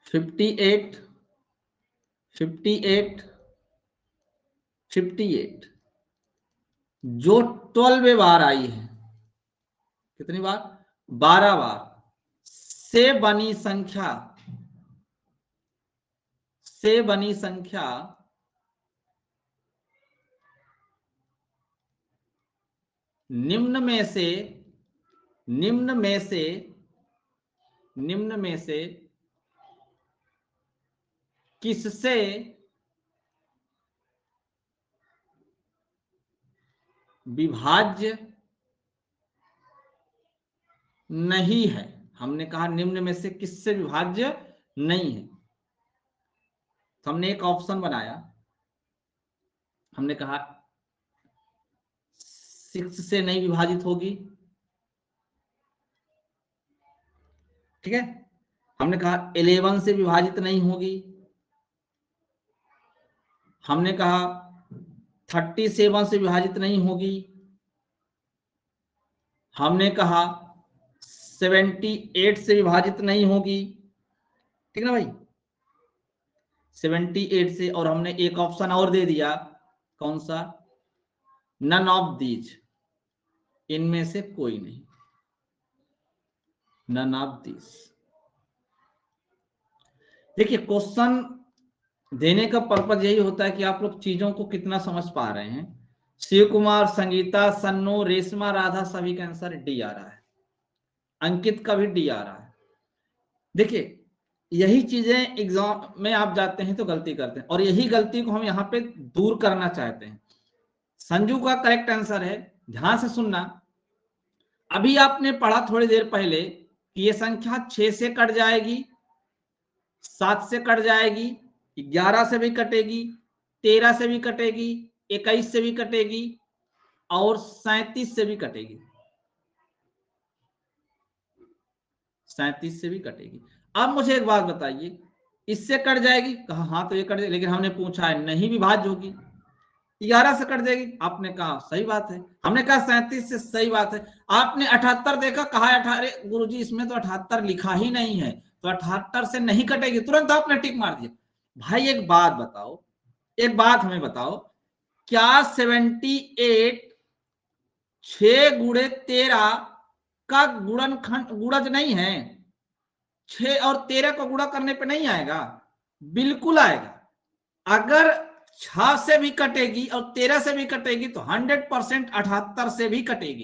58, 58, 58 जो 12 बार आई है। कितनी बार? 12 बार से बनी संख्या, से बनी संख्या निम्न में से, निम्न में से, निम्न में से किससे विभाज्य नहीं है। हमने कहा निम्न में से किससे विभाज्य नहीं है, तो हमने एक ऑप्शन बनाया। हमने कहा 6 से नहीं विभाजित होगी, ठीक है। हमने कहा 11 से विभाजित नहीं होगी। हमने कहा 37 से विभाजित नहीं होगी। हमने कहा 78 से विभाजित नहीं होगी, ठीक ना भाई, 78 से। और हमने एक ऑप्शन और दे दिया, कौन सा? नन ऑफ दीज, इनमें से कोई नहीं, नन ऑफ दीज। देखिए क्वेश्चन देने का पर्पज यही होता है कि आप लोग चीजों को कितना समझ पा रहे हैं। शिव कुमार, संगीता, सन्नो, रेशमा, राधा सभी का आंसर डी आ रहा है। अंकित का भी डी आ रहा है। देखिए यही चीजें एग्जाम में आप जाते हैं तो गलती करते हैं, और यही गलती को हम यहाँ पे दूर करना चाहते हैं। संजू का करेक्ट आंसर है, ध्यान से सुनना। अभी आपने पढ़ा थोड़ी देर पहले कि ये संख्या 6 से कट जाएगी, 7 से कट जाएगी, 11 से भी कटेगी, 13 से भी कटेगी, 21 से भी कटेगी और 37 से भी कटेगी, 37 से भी कटेगी। अब मुझे एक बात बताइए, इससे कट जाएगी? कहा हाँ तो ये कट जाएगी, लेकिन हमने पूछा है नहीं विभाज्य होगी। 11 से कट जाएगी, आपने कहा सही बात है। हमने कहा 37 से, सही बात है। आपने 78 देखा, कहा 18, गुरुजी इसमें तो 78 लिखा ही नहीं है, तो 78 से नहीं कटेगी, तुरंत आपने टिक मार दिया। भाई एक बात बताओ, एक बात हमें बताओ, क्या 78 6 गुणे 13 का गुणनखंड, गुणज नहीं है? 6 और 13 को गुणा करने पे नहीं आएगा? बिल्कुल आएगा। अगर 6 से भी कटेगी और 13 से भी कटेगी तो 100% 78 से भी कटेगी,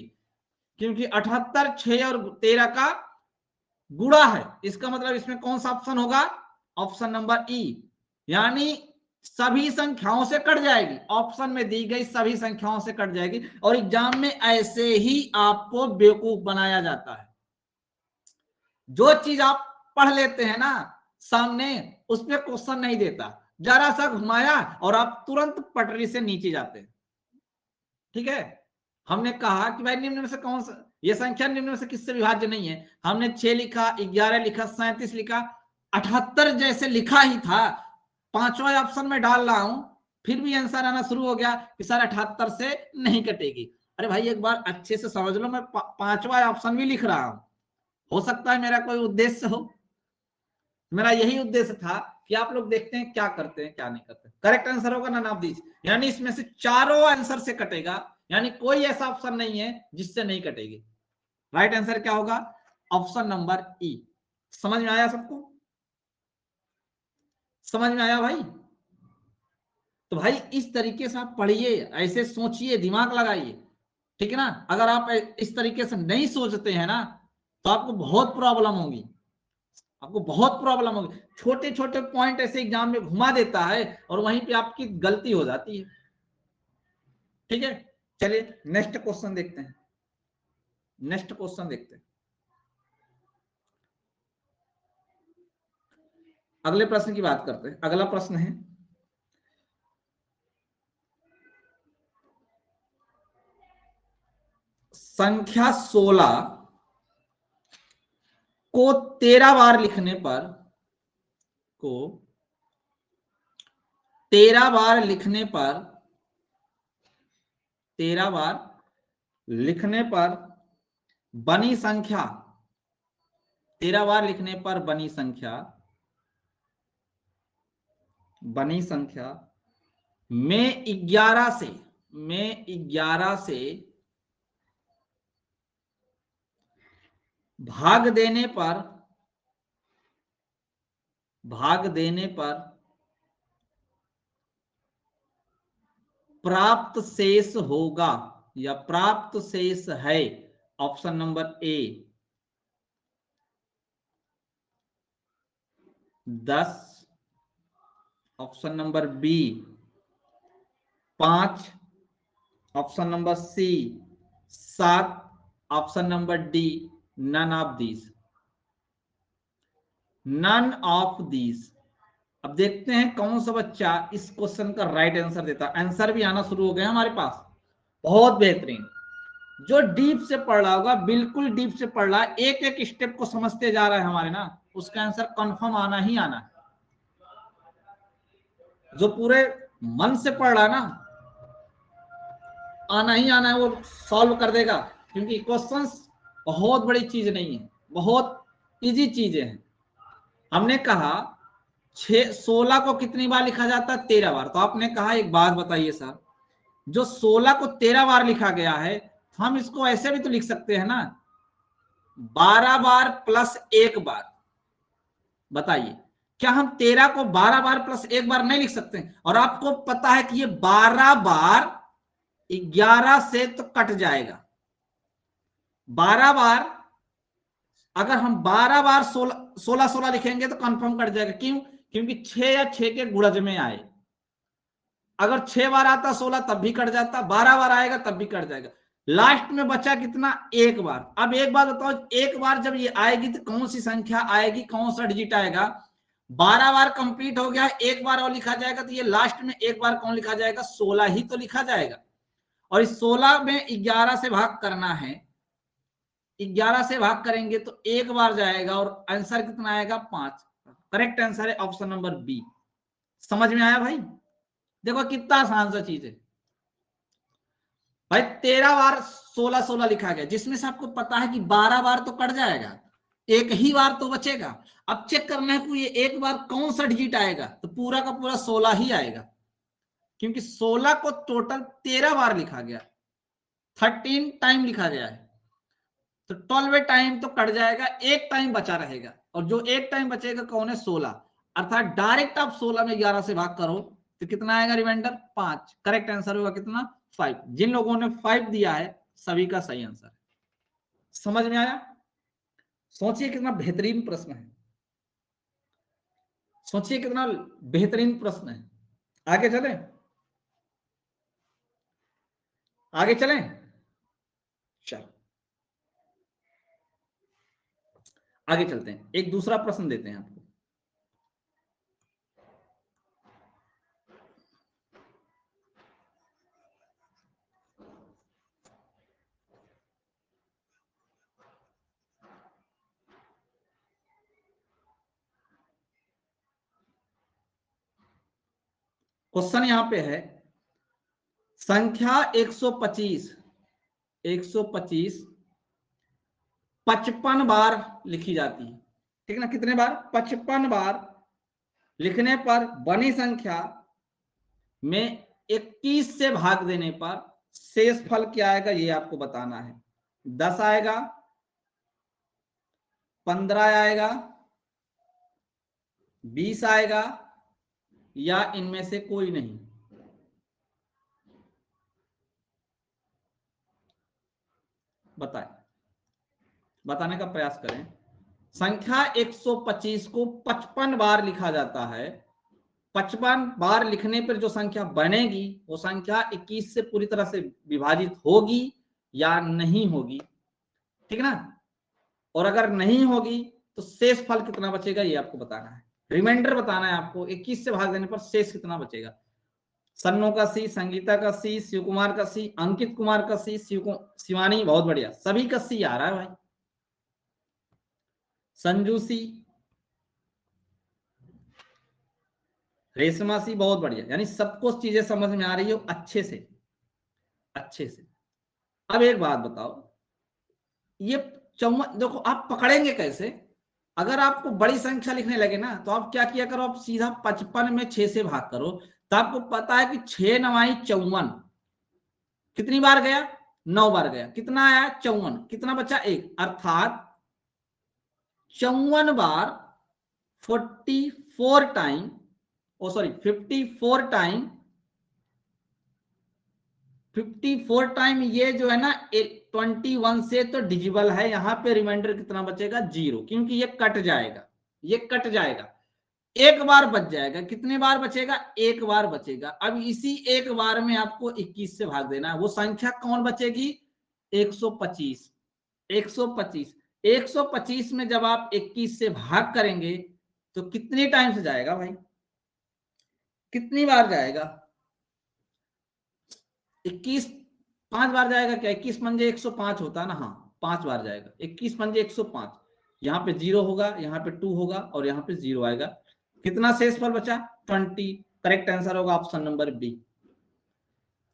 क्योंकि 78 6 और 13 का गुणा है। इसका मतलब इसमें कौन सा ऑप्शन होगा? ऑप्शन नंबर ई, यानी सभी संख्याओं से कट जाएगी। ऑप्शन में दी गई सभी संख्याओं से कट जाएगी। और एग्जाम में ऐसे ही आपको बेवकूफ बनाया जाता है। जो चीज आप पढ़ लेते हैं ना सामने, उसमें क्वेश्चन नहीं देता, जरा सा घुमाया और आप तुरंत पटरी से नीचे जाते हैं, ठीक है। हमने कहा कि भाई निम्न में से कौन सा, ये संख्या निम्न में से किससे विभाज्य नहीं है? हमने 6 लिखा, 11 लिखा, 37 लिखा, 78 जैसे लिखा ही था, पांचवा ऑप्शन में डाल रहा हूं, फिर भी आंसर आना शुरू हो गया कि सर 78 से नहीं कटेगी। अरे भाई एक बार अच्छे से समझ लो, मैं पांचवा ऑप्शन भी लिख रहा हूं, हो सकता है मेरा कोई उद्देश्य हो। मेरा यही उद्देश्य था कि आप लोग देखते हैं क्या करते हैं क्या नहीं करते। करेक्ट आंसर होगा नन ऑफ दिस, यानी इसमें से चारों आंसर से कटेगा, यानी कोई ऐसा ऑप्शन नहीं है जिससे नहीं कटेगी। राइट आंसर क्या होगा? ऑप्शन नंबर ई। समझ में आया सबको? समझ में आया भाई? तो भाई इस तरीके से आप पढ़िए, ऐसे सोचिए, दिमाग लगाइए, ठीक है ना। अगर आप इस तरीके से नहीं सोचते हैं ना तो आपको बहुत प्रॉब्लम होगी, आपको बहुत प्रॉब्लम होगी। छोटे छोटे पॉइंट ऐसे एग्जाम में घुमा देता है और वहीं पे आपकी गलती हो जाती है, ठीक है। चलिए नेक्स्ट क्वेश्चन देखते हैं, नेक्स्ट क्वेश्चन देखते हैं। अगले प्रश्न की बात करते हैं। अगला प्रश्न है, संख्या 16 को 13 बार लिखने पर, को 13 बार लिखने पर, 13 बार लिखने पर बनी संख्या, 13 बार लिखने पर बनी संख्या, बनी संख्या में 11 से, में 11 से भाग देने पर, भाग देने पर प्राप्त शेष होगा या प्राप्त शेष है। Option number A 10, option number B 5, option number C 7, option number D none of these, none of these. अब देखते हैं कौन सा बच्चा इस क्वेश्चन का राइट आंसर देता है। आंसर भी आना शुरू हो गया हमारे पास, बहुत बेहतरीन। जो डीप से पढ़ रहा होगा, बिल्कुल डीप से पढ़ रहा है, एक एक स्टेप को समझते जा रहा है हमारे ना, उसका आंसर कंफर्म आना ही आना है। जो पूरे मन से पढ़ रहा है ना, आना ही आना है, वो सॉल्व कर देगा, क्योंकि क्वेश्चंस बहुत बड़ी चीज नहीं है, बहुत इजी चीजें हैं। हमने कहा 16 को कितनी बार लिखा जाता है? 13 बार। तो आपने कहा एक बात बताइए सर, जो 16 को 13 बार लिखा गया है, हम इसको ऐसे भी तो लिख सकते हैं ना, 12 बार प्लस 1 बार। बताइए, क्या हम 13 को 12 बार प्लस 1 बार नहीं लिख सकते? और आपको पता है कि ये 12 बार 11 से तो कट जाएगा। 12 बार, अगर हम 12 बार 16 लिखेंगे तो कंफर्म कट जाएगा। क्यों? क्योंकि 6 या 6 के गुणज में आए। अगर 6 बार आता 16 तब भी कट जाता, 12 बार आएगा तब भी कट जाएगा। लास्ट में बचा कितना? 1 बार। अब एक बार बताओ, 1 बार जब ये आएगी तो कौन सी संख्या आएगी, कौन सा डिजिट आएगा? 12 बार कंप्लीट हो गया, 1 बार और लिखा जाएगा, तो ये लास्ट में 1 बार कौन लिखा जाएगा? 16 ही तो लिखा जाएगा। और इस 16 में 11 से भाग करना है, 11 से भाग करेंगे तो 1 बार जाएगा और आंसर कितना आएगा? 5। करेक्ट आंसर है ऑप्शन नंबर बी। समझ में आया भाई? देखो कितना आसान सा चीज है भाई। 13 बार 16 लिखा गया, जिसमें से आपको पता है कि 12 बार तो कट जाएगा, 1 ही बार तो बचेगा। अब चेक करना है कि ये 1 बार कौन सा डिजिट आएगा, तो पूरा का पूरा 16 ही आएगा, क्योंकि 16 को टोटल 13 बार लिखा गया, 13 टाइम लिखा गया है, तो 12 टाइम तो कट जाएगा, 1 टाइम बचा रहेगा, और जो 1 टाइम बचेगा कौन है? 16। अर्थात डायरेक्ट आप 16 में 11 से भाग करो तो कितना आएगा? रिमाइंडर 5। करेक्ट आंसर होगा कितना? 5। जिन लोगों ने 5 दिया है सभी का सही आंसर। समझ में आया? सोचिए कितना बेहतरीन प्रश्न है, सोचिए कितना बेहतरीन प्रश्न है। आगे चलें, आगे चलें, चलो आगे चलते हैं। एक दूसरा प्रश्न देते हैं आपको। क्वेश्चन यहां पे है, संख्या 125 55 बार लिखी जाती है, ठीक ना? कितने बार? 55 बार लिखने पर बनी संख्या में 21 से भाग देने पर शेष फल क्या आएगा, ये आपको बताना है। 10 आएगा, 15 आएगा, 20 आएगा, या इनमें से कोई नहीं? बताएं, बताने का प्रयास करें। संख्या 125 को 55 बार लिखा जाता है। 55 बार लिखने पर जो संख्या बनेगी वो संख्या 21 से पूरी तरह से विभाजित होगी या नहीं होगी, ठीक ना? और अगर नहीं होगी तो शेष फल कितना बचेगा ये आपको बताना है। रिमाइंडर बताना है आपको, 21 से भाग देने पर शेष कितना बचेगा। सन्नो का सी, संगीता का सी, शिव कुमार का सी, अंकित कुमार का सी, शिवानी, बहुत बढ़िया, सभी का सी आ रहा है भाई। संजू सी, रेशमा सी, बहुत बढ़िया। यानी सबको चीजें समझ में आ रही हो अच्छे से, अच्छे से। अब एक बात बताओ, ये 54 देखो आप पकड़ेंगे कैसे? अगर आपको बड़ी संख्या लिखने लगे ना तो आप क्या किया करो, आप सीधा 55 में 6 से भाग करो, तो आपको पता है कि 6 9 54 कितनी बार गया? 9 बार गया। कितना आया? 54। कितना बचा? 1। अर्थात 54 बार 44 टाइम, ओ सॉरी 54 टाइम, 54 टाइम ये जो है ना 21 से तो डिजिबल है। यहां पे रिमाइंडर कितना बचेगा? 0, क्योंकि ये कट जाएगा, ये कट जाएगा। एक बार बच जाएगा। कितने बार बचेगा? एक बार बचेगा। अब इसी एक बार में आपको 21 से भाग देना है। वो संख्या कौन बचेगी? 125। 125 125 में जब आप 21 से भाग करेंगे तो कितनी टाइम से जाएगा भाई? कितनी बार जाएगा? 21 5 बार जाएगा क्या? 21 पंजे 105 होता है ना? हाँ 5 बार जाएगा। 21 पंजे 105। यहाँ पे 0 होगा, यहाँ पे 2 होगा और यहाँ पे 0 आएगा। कितना शेषफल बचा? 20। करेक्ट आंसर होगा ऑप्शन नंबर बी।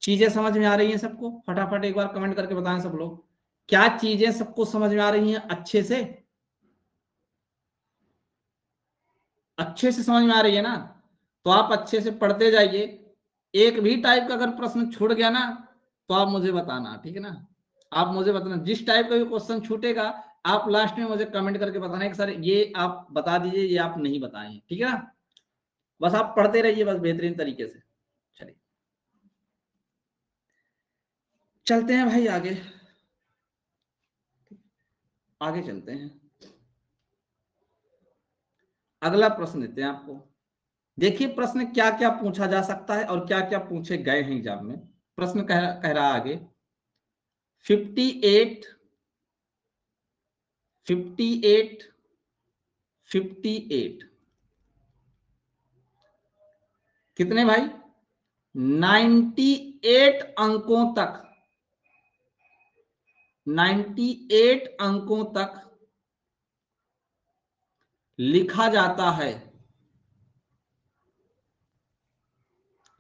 चीजें समझ में आ रही हैं सबको? फटाफट एक बार कमेंट करके बताएं सब लोग, क्या चीजें सबको समझ में आ रही हैं अच्छे से? अच्छे से समझ में आ रही है ना? तो आप अच्छे से पढ़ते जाइए। एक भी टाइप का अगर प्रश्न छूट गया ना तो आप मुझे बताना, ठीक है ना? आप मुझे बताना जिस टाइप का भी क्वेश्चन छूटेगा, आप लास्ट में मुझे कमेंट करके बताना कि सर ये आप बता दीजिए, ये आप नहीं बताए, ठीक है ना? बस आप पढ़ते रहिए बस बेहतरीन तरीके से। चलिए चलते हैं भाई आगे, आगे चलते हैं। अगला प्रश्न देते हैं आपको। देखिए प्रश्न क्या क्या पूछा जा सकता है और क्या क्या पूछे गए हैं एग्जाम में। प्रश्न कह रहा आगे 58 58 58 कितने भाई? 98 अंकों तक, 98 अंकों तक लिखा जाता है,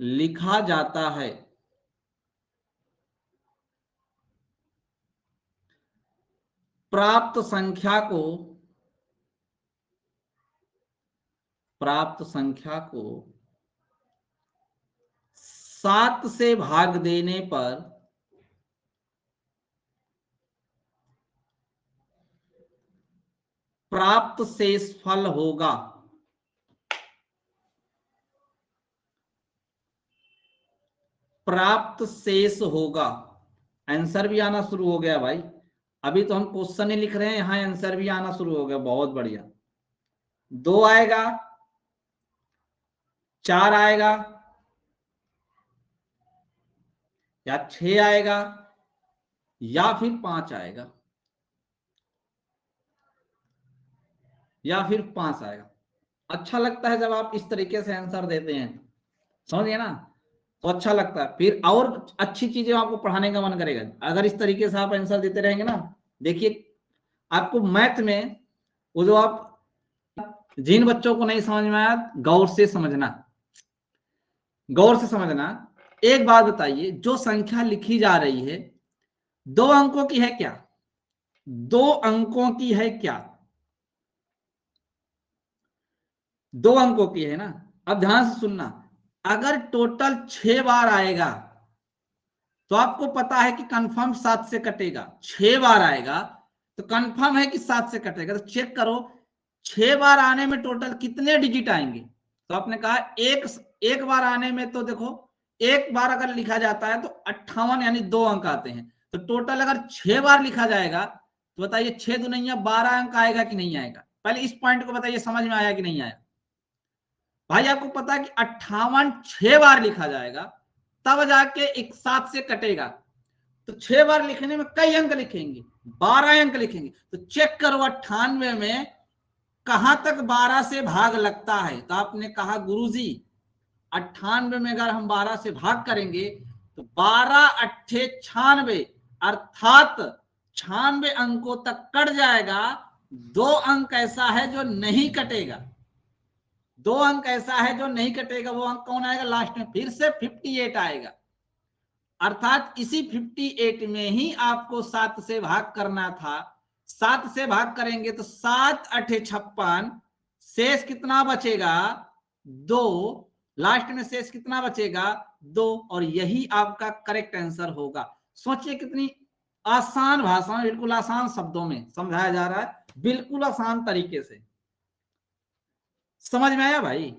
लिखा जाता है। प्राप्त संख्या को, प्राप्त संख्या को 7 से भाग देने पर प्राप्त शेषफल होगा। प्राप्त शेष होगा। आंसर भी आना शुरू हो गया भाई। अभी तो हम क्वेश्चन ही लिख रहे हैं, यहां आंसर भी आना शुरू हो गया। बहुत बढ़िया। 2 आएगा, 4 आएगा, या 6 आएगा, या फिर 5 आएगा, या फिर 5 आएगा। अच्छा लगता है जब आप इस तरीके से आंसर देते हैं, समझिए ना? तो अच्छा लगता है। फिर और अच्छी चीजें आपको पढ़ाने का मन करेगा अगर इस तरीके से आप आंसर देते रहेंगे ना। देखिए आपको मैथ में वो जो आप, जिन बच्चों को नहीं समझ में आया गौर से समझना, गौर से समझना। एक बात बताइए, जो संख्या लिखी जा रही है 2 अंकों की है क्या? 2 अंकों की है क्या? 2 अंकों की है ना? अब ध्यान से सुनना, अगर टोटल 6 बार आएगा तो आपको पता है कि कंफर्म 7 से कटेगा। 6 बार आएगा तो कंफर्म है कि 7 से कटेगा। तो चेक करो 6 बार आने में टोटल कितने डिजिट आएंगे। तो आपने कहा एक बार आने में, तो देखो एक बार अगर लिखा जाता है तो 58 यानी 2 अंक आते हैं। तो टोटल अगर 6 बार लिखा जाएगा तो बताइए 6 दुनिया 12 अंक आएगा कि नहीं आएगा? पहले इस पॉइंट को बताइए, समझ में आया कि नहीं आया? भाई आपको पता है कि 58 6 बार लिखा जाएगा तब जाके एक 7 से कटेगा। तो 6 बार लिखने में कई अंक लिखेंगे? 12 अंक लिखेंगे। तो चेक करो 98 में कहां तक 12 से भाग लगता है। तो आपने कहा गुरुजी 98 में अगर हम 12 से भाग करेंगे तो 12 अट्ठे 96, अर्थात 96 अंकों तक कट जाएगा। दो अंक ऐसा है जो नहीं कटेगा, दो अंक ऐसा है जो नहीं कटेगा, वो अंक कौन आएगा लास्ट में, फिर से 58 आएगा। अर्थात इसी 58 में ही आपको 7 से भाग करना था। 7 से भाग करेंगे तो 7 8 56, शेष कितना बचेगा 2, लास्ट में शेष कितना बचेगा 2, और यही आपका करेक्ट आंसर होगा। सोचिए कितनी आसान भाषा में, बिल्कुल आसान शब्दों में समझाया जा रहा है, बिल्कुल आसान तरीके से। समझ में आया भाई?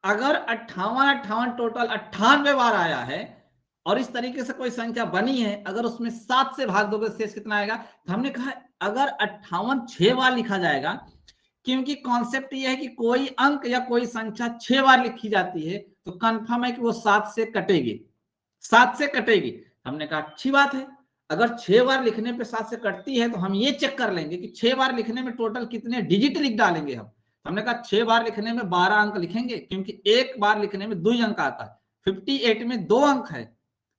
अगर 58 58 टोटल 98 बार आया है और इस तरीके से कोई संख्या बनी है, अगर उसमें 7 से भाग दोगे शेष कितना आएगा, तो हमने कहा अगर 58 6 बार लिखा जाएगा, क्योंकि कॉन्सेप्ट यह है कि कोई अंक या कोई संख्या 6 बार लिखी जाती है तो कंफर्म है कि वो 7 से कटेगी, 7 से कटेगी। हमने कहा अच्छी बात है, अगर 6 बार लिखने पे 7 से कटती है तो हम ये चेक कर लेंगे कि 6 बार लिखने में टोटल कितने डिजिट लिख डालेंगे हम। हमने कहा 6 बार लिखने में 12 अंक लिखेंगे, क्योंकि एक बार लिखने में 2 अंक आता है, 58 में 2 अंक है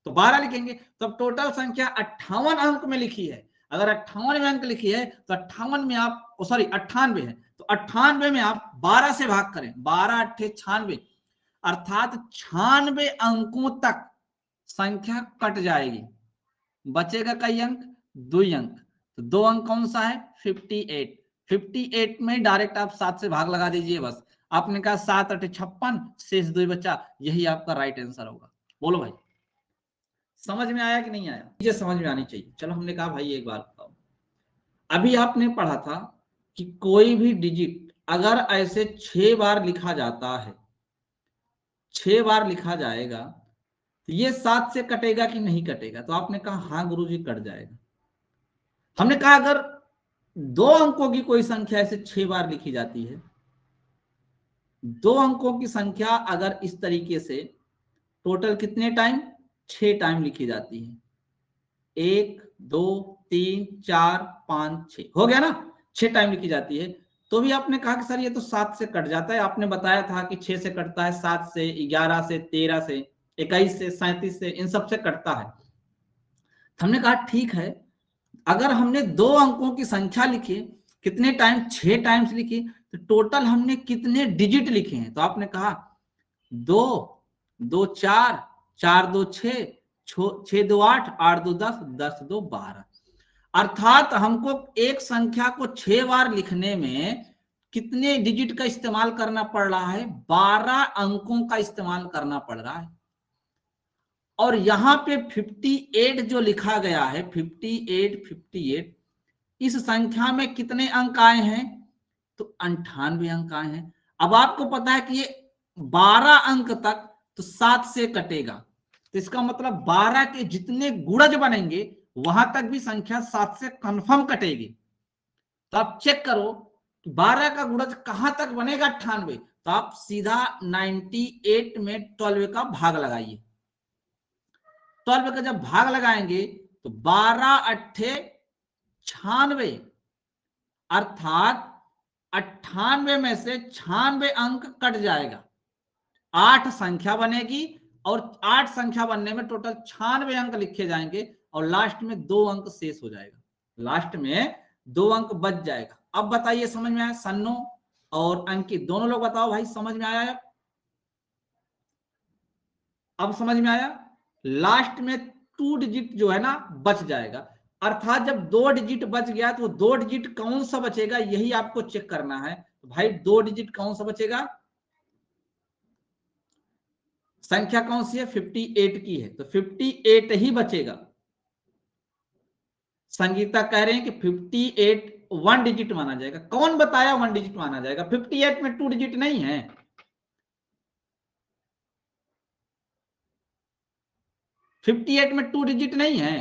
तो 12 लिखेंगे। तो अब टोटल संख्या 58 अंक में लिखी है, अगर 58 में अंक लिखी है तो 58 में आप, सॉरी 98 है, तो 98 में आप 12 से भाग करें, 12 8 96, अर्थात 96 अंकों तक संख्या कट जाएगी, बचेगा कई अंक 2 अंक। तो 2 अंक कौन सा है 58, 58 में डायरेक्ट आप 7 से भाग लगा दीजिए बस। आपने कहा 7 8 56, शेष 2 बचा, यही आपका राइट आंसर होगा। बोलो भाई समझ में आया कि नहीं आया? ये समझ में आनी चाहिए। चलो हमने कहा भाई एक बार बताओ, अभी आपने पढ़ा था कि कोई भी डिजिट अगर ऐसे 6 बार लिखा जाता है, 6 बार लिखा जाएगा तो ये 7 से कटेगा कि नहीं कटेगा, तो आपने कहा हाँ गुरुजी कट जाएगा। हमने कहा अगर 2 अंकों की कोई संख्या ऐसे 6 बार लिखी जाती है, 2 अंकों की संख्या अगर इस तरीके से टोटल कितने टाइम 6 टाइम लिखी जाती है, 1 2 3 4 5 6 हो गया ना, 6 टाइम लिखी जाती है, तो भी आपने कहा कि सर ये तो 7 से कट जाता है। आपने बताया था कि 6 से कटता है, 7 से, 11 से, 13 से, 21 से, 37 से, इन सब से कटता है। हमने कहा ठीक है, अगर हमने 2 अंकों की संख्या लिखी, कितने टाइम 6 टाइम्स लिखी, तो टोटल हमने कितने डिजिट लिखे हैं, तो आपने कहा 2 2 4 4 2 6 6 2 8 8 2 10 10 2 12, अर्थात हमको एक संख्या को 6 बार लिखने में कितने डिजिट का इस्तेमाल करना पड़ रहा है, 12 अंकों का इस्तेमाल करना पड़ रहा है। और यहां पे 58 जो लिखा गया है, 58 इस संख्या में कितने अंक आए हैं, तो 98 अंक आए हैं। अब आपको पता है कि ये 12 अंक तक तो 7 से कटेगा, तो इसका मतलब 12 के जितने गुणज बनेंगे वहां तक भी संख्या 7 से कंफर्म कटेगी। तो आप चेक करो कि 12 का गुणज कहां तक बनेगा 98, तो आप सीधा 98 में 12 का भाग लगाइए। 12 का जब भाग लगाएंगे तो 12 अट्ठे 96, अर्थात 98 में से 96 अंक कट जाएगा, 8 संख्या बनेगी और 8 संख्या बनने में टोटल 96 अंक लिखे जाएंगे और लास्ट में 2 अंक शेष हो जाएगा, लास्ट में 2 अंक बच जाएगा। अब बताइए समझ में आया? सन्नो और अंकित दोनों लोग बताओ भाई समझ में आया? अब समझ में आया? लास्ट में 2 डिजिट जो है ना बच जाएगा, अर्थात जब 2 डिजिट बच गया तो 2 डिजिट कौन सा बचेगा यही आपको चेक करना है। तो भाई 2 डिजिट कौन सा बचेगा, संख्या कौन सी है 58 की है, तो 58 ही बचेगा। संगीता कह रहे हैं कि 58 1 डिजिट माना जाएगा। कौन बताया 1 डिजिट माना जाएगा, 58 में 2 डिजिट नहीं है, 58 में 2 डिजिट नहीं है,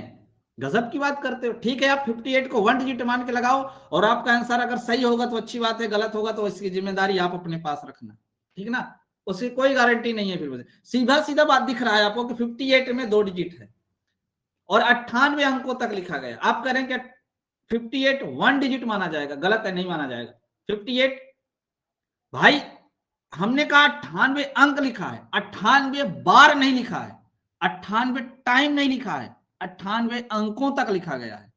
गजब की बात करते हो। ठीक है आप 58 को 1 डिजिट मान के लगाओ और आपका आंसर अगर सही होगा तो अच्छी बात है, गलत होगा तो इसकी जिम्मेदारी आप अपने पास रखना, ठीक ना, उसकी कोई गारंटी नहीं है। फिर सीधा सीधा बात दिख रहा है आपको कि 58 में 2 डिजिट है और 98 अंकों तक लिखा गया। आप कह रहे हैं कि 58 1 डिजिट माना जाएगा, गलत है, नहीं माना जाएगा। 58 भाई हमने कहा 98 अंक लिखा है, 98 बार नहीं लिखा है, 98 टाइम नहीं लिखा है, 98 अंकों तक लिखा गया है।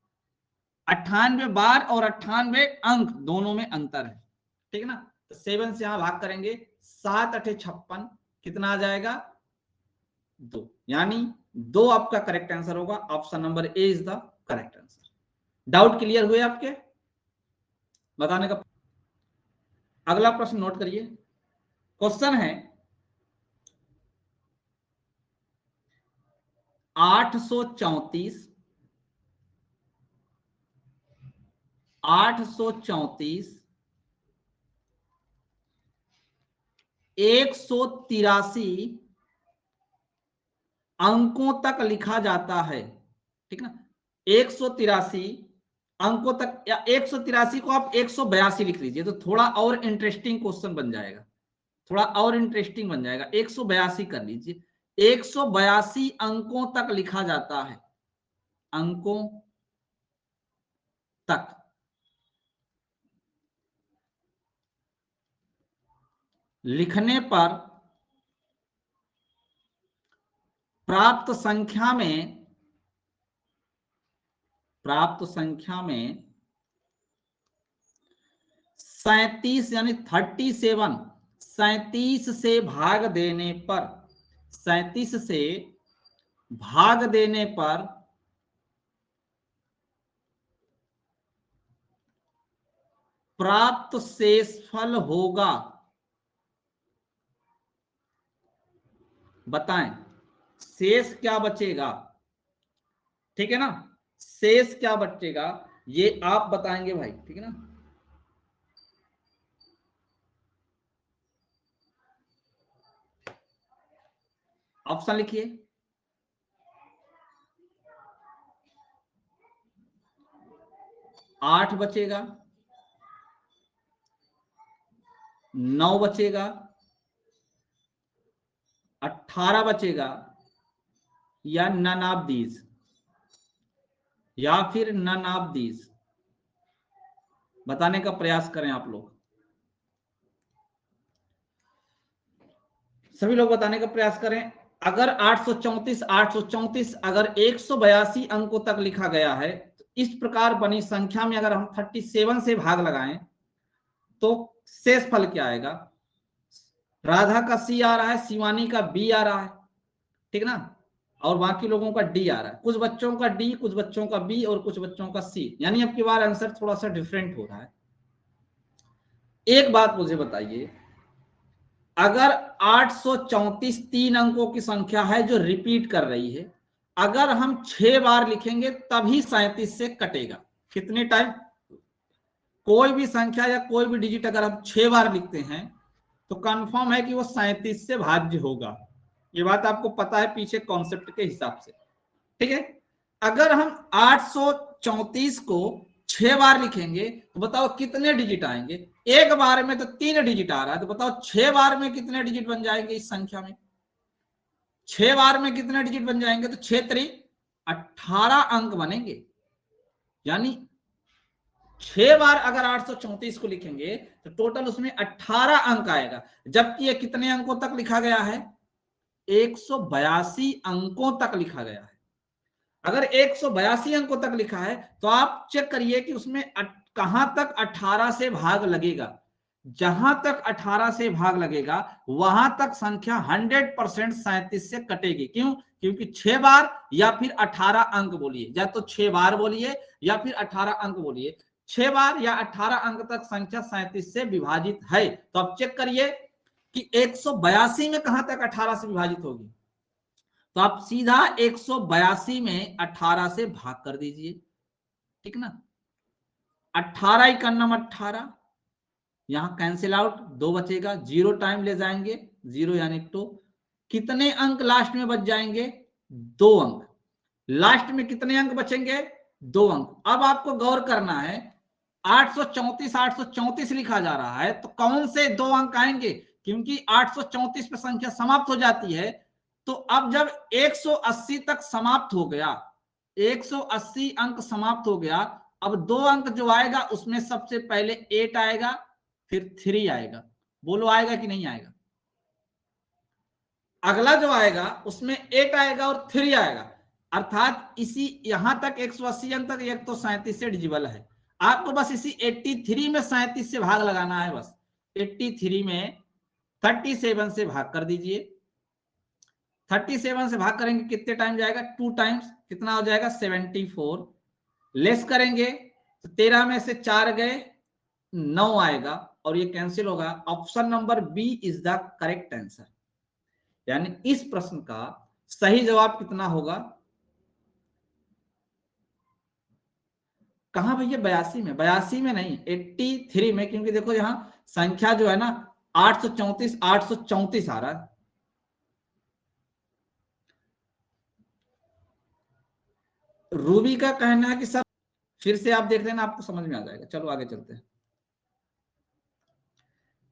98 बार और 98 अंक दोनों में अंतर है, ठीक है ना। तो 7 से यहां भाग करेंगे, 7 8 56, कितना आ जाएगा 2, यानी 2 आपका करेक्ट आंसर होगा। Option number A is the correct answer. Doubt clear हुए आपके बताने का। अगला प्रश्न नोट करिए। क्वेश्चन है 834 183 अंकों तक लिखा जाता है, ठीक ना। 183 अंकों तक, या 183 को आप 182 लिख लीजिए तो थोड़ा और इंटरेस्टिंग क्वेश्चन बन जाएगा, थोड़ा और इंटरेस्टिंग बन जाएगा। 182 कर लीजिए। 182 अंकों तक लिखा जाता है, अंकों तक। लिखने पर प्राप्त संख्या में 37 यानी 37, 37 से भाग देने पर, 37 से भाग देने पर प्राप्त शेषफल होगा। बताएं शेष क्या बचेगा, ठीक है ना। शेष क्या बचेगा ये आप बताएंगे भाई, ठीक है ना। ऑप्शन लिखिए। 8 बचेगा, 9 बचेगा, 18 बचेगा, या नन ऑफ दीज, या फिर नन ऑफ दीज। बताने का प्रयास करें आप लोग, सभी लोग बताने का प्रयास करें। अगर 834 अगर 182 अंकों तक लिखा गया है तो इस प्रकार बनी संख्या में अगर हम 37 से भाग लगाएं तो शेष फल क्या आएगा। राधा का सी आ रहा है, शिवानी का बी आ रहा है, ठीक ना, और बाकी लोगों का डी आ रहा है। कुछ बच्चों का डी, कुछ बच्चों का बी और कुछ बच्चों का सी, यानी अब की बार आंसर थोड़ा सा डिफरेंट हो रहा है। एक बात मुझे बताइए, अगर 834 3 अंकों की संख्या है जो रिपीट कर रही है, अगर हम 6 बार लिखेंगे तभी 37 से कटेगा। कितने टाइम, कोई भी संख्या या कोई भी डिजिट अगर हम 6 बार लिखते हैं तो कंफर्म है कि वो 37 से भाज्य होगा। ये बात आपको पता है पीछे कॉन्सेप्ट के हिसाब से, ठीक है। अगर हम 834 को 6 बार लिखेंगे तो बताओ कितने डिजिट आएंगे। एक बार में तो 3 डिजिट आ रहा है, तो बताओ 6 बार में कितने डिजिट बन जाएंगे इस संख्या में। 6 बार में कितने डिजिट बन जाएंगे, तो 6 3 18 अंक बनेंगे। यानी 6 बार अगर 834 को लिखेंगे तो टोटल उसमें 18 अंक आएगा, जबकि ये कितने अंकों तक लिखा गया है, 182 अंकों तक लिखा गया है। अगर 182 अंकों तक लिखा है तो आप चेक करिए कि उसमें कहां तक 18 से भाग लगेगा। जहां तक 18 से भाग लगेगा वहां तक संख्या 100% 37 से कटेगी। क्यों, क्योंकि 6 बार या फिर 18 अंक बोलिए, या तो 6 बार बोलिए या फिर 18 अंक बोलिए, 6 बार या 18 अंक तक संख्या 37 से विभाजित है। तो आप चेक करिए कि 182 में कहां तक 18 से विभाजित होगी, तो आप सीधा 182 में 18 से भाग कर दीजिए, ठीक ना। 18 ही का नंबर 18, यहां कैंसिल आउट, 2 बचेगा, 0 टाइम ले जाएंगे, 0 यानी 2। कितने अंक लास्ट में बच जाएंगे, 2 अंक। लास्ट में कितने अंक बचेंगे, 2 अंक। अब आपको गौर करना है, 834 लिखा जा रहा है तो कौन से 2 अंक आएंगे, क्योंकि 834 पे संख्या समाप्त हो जाती है। तो अब जब 180 तक समाप्त हो गया, 180 अंक समाप्त हो गया, अब 2 अंक जो आएगा उसमें सबसे पहले 8 आएगा, फिर 3 आएगा। बोलो आएगा कि नहीं आएगा। अगला जो आएगा उसमें 8 आएगा और 3 आएगा। अर्थात इसी यहां तक 180 अंक तक एक तो 37 से डिजिबल है। आपको बस इसी 83 में 37 से भाग लगाना है। बस 83 में 37 से भाग कर दीजिए। 37 से भाग करेंगे कितने टाइम जाएगा? 2 टाइम्स। कितना हो जाएगा? 74। लेस करेंगे तो 13 में से 4 गए 9 आएगा और ये कैंसिल होगा। Option number B is the correct answer. यानी इस प्रश्न का सही जवाब कितना होगा? कहां भैया? 82 में? 82 में नहीं, 83 में। क्योंकि देखो यहां संख्या जो है ना 834 आ रहा है। रूबी का कहना है कि सर फिर से आप देख लेना, आपको समझ में आ जाएगा। चलो आगे चलते हैं,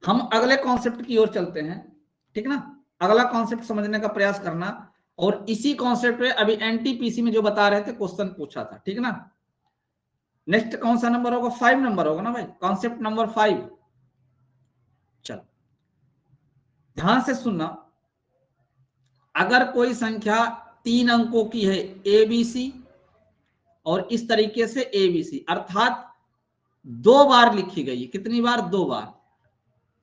हम अगले कॉन्सेप्ट की ओर चलते हैं। ठीक ना? अगला कॉन्सेप्ट समझने का प्रयास करना। और इसी कॉन्सेप्ट पे अभी एनटीपीसी में जो बता रहे थे क्वेश्चन पूछा था। ठीक ना? नेक्स्ट कौन सा नंबर होगा? 5 नंबर होगा ना भाई, कॉन्सेप्ट नंबर 5। चलो ध्यान से सुनना। अगर कोई संख्या 3 अंकों की है एबीसी और इस तरीके से एबीसी, अर्थात 2 बार लिखी गई है। कितनी बार? 2 बार।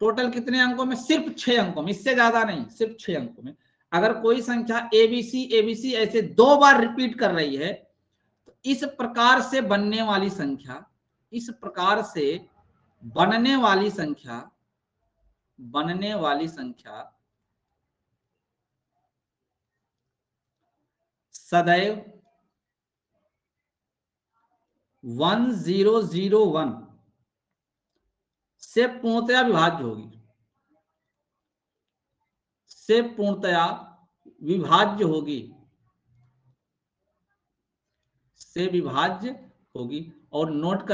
टोटल कितने अंकों में? सिर्फ 6 अंकों में, इससे ज्यादा नहीं, सिर्फ 6 अंकों में। अगर कोई संख्या एबीसी एबीसी ऐसे 2 बार रिपीट कर रही है तो इस प्रकार से बनने वाली संख्या, इस प्रकार से बनने वाली संख्या सदैव 1001 से पूर्णतया विभाज्य होगी, से पूर्णतया विभाज्य होगी, से विभाज्य होगी। और नोट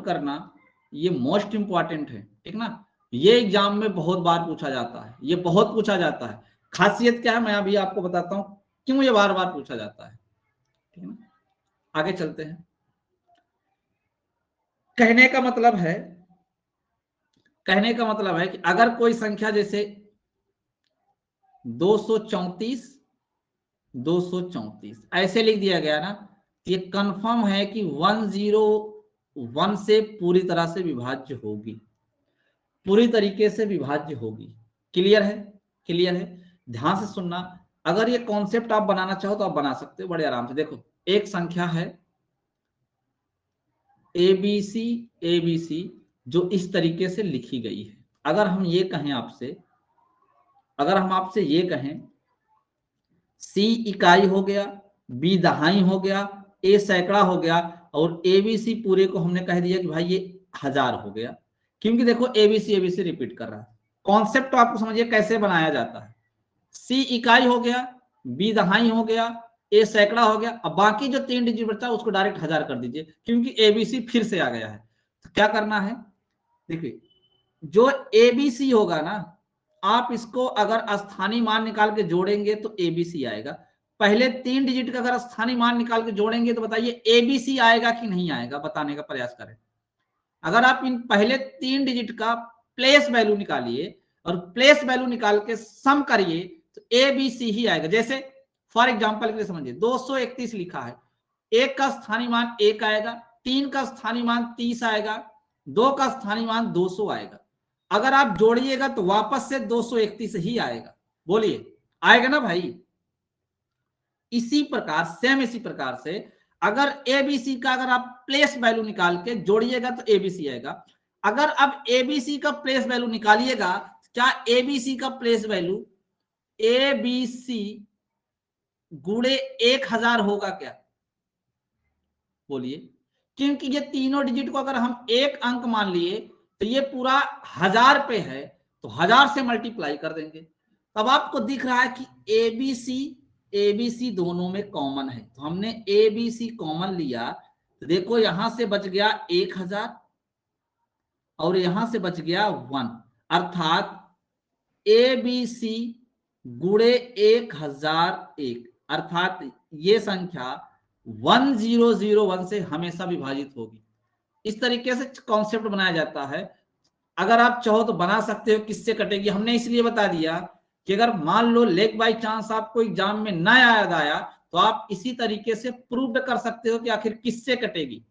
करना ये मोस्ट इंपॉर्टेंट है। ठीक ना? ये एग्जाम में बहुत बार पूछा जाता है, ये बहुत पूछा जाता है। खासियत क्या है मैं अभी आपको बताता हूं क्यों ये बार बार पूछा जाता है। ठीक है ना? आगे चलते हैं। कहने का मतलब है कि अगर कोई संख्या जैसे 234 ऐसे लिख दिया गया ना, ये कंफर्म है कि 101 से पूरी तरह से विभाज्य होगी, पूरी तरीके से विभाज्य होगी। क्लियर है? क्लियर है? ध्यान से सुनना। अगर ये कॉन्सेप्ट आप बनाना चाहो तो आप बना सकते हो बड़े आराम से। देखो एक संख्या है एबीसी जो इस तरीके से लिखी गई है। अगर हम आपसे ये कहें सी इकाई हो गया, बी दहाई हो गया, ए सैकड़ा हो गया और एबीसी पूरे को हमने कह दिया कि भाई ये 1000 हो गया। क्योंकि देखो एबीसी रिपीट कर रहा है। कॉन्सेप्ट तो आपको समझिए कैसे बनाया जाता है। सी इकाई हो गया, बी दहाई हो गया, ए सैकड़ा हो गया। अब बाकी जो 3 डिजिट बचा उसको डायरेक्ट 1000 कर दीजिए, क्योंकि एबीसी फिर से आ गया है। तो क्या करना है? देखिए जो एबीसी होगा ना, आप इसको अगर स्थानीय मान निकाल के जोड़ेंगे तो एबीसी आएगा। पहले 3 डिजिट का अगर स्थानीय मान निकाल के जोड़ेंगे तो बताइए एबीसी आएगा कि नहीं आएगा? बताने का प्रयास करें। अगर आप इन पहले 3 डिजिट का प्लेस वैल्यू निकालिए और प्लेस वैल्यू निकाल के सम करिए तो एबीसी ही आएगा। जैसे फॉर एग्जांपल के लिए समझिए 231 लिखा है, 1 का स्थानीय मान 1 आएगा, 3 का स्थानीय मान 30 आएगा, 2 का स्थानीय मान 200 आएगा। अगर आप जोड़िएगा तो वापस से 231 ही आएगा। बोलिए आएगा ना भाई? इसी प्रकार से अगर एबीसी का अगर आप प्लेस वैल्यू निकाल के जोड़िएगा तो एबीसी आएगा। अगर अब एबीसी का प्लेस वैल्यू निकालिएगा, क्या एबीसी का प्लेस वैल्यू एबीसी गुणे 1000 होगा क्या? बोलिए। क्योंकि ये तीनों डिजिट को अगर हम एक अंक मान लिए तो ये पूरा 1000 पे है, तो 1000 से मल्टीप्लाई कर देंगे। अब आपको दिख रहा है कि एबीसी दोनों में कॉमन है, तो हमने एबीसी कॉमन लिया। तो देखो यहां से बच गया 1000 और यहां से बच गया 1, अर्थात एबीसी गुणे 1001, अर्थात ये संख्या 1001 से हमेशा विभाजित होगी। इस तरीके से कॉन्सेप्ट बनाया जाता है। अगर आप चाहो तो बना सकते हो किससे कटेगी। हमने इसलिए बता दिया कि अगर मान लो लेग बाई चांस आपको एग्जाम में ना याद आया तो आप इसी तरीके से प्रूव कर सकते हो कि आखिर किससे कटेगी।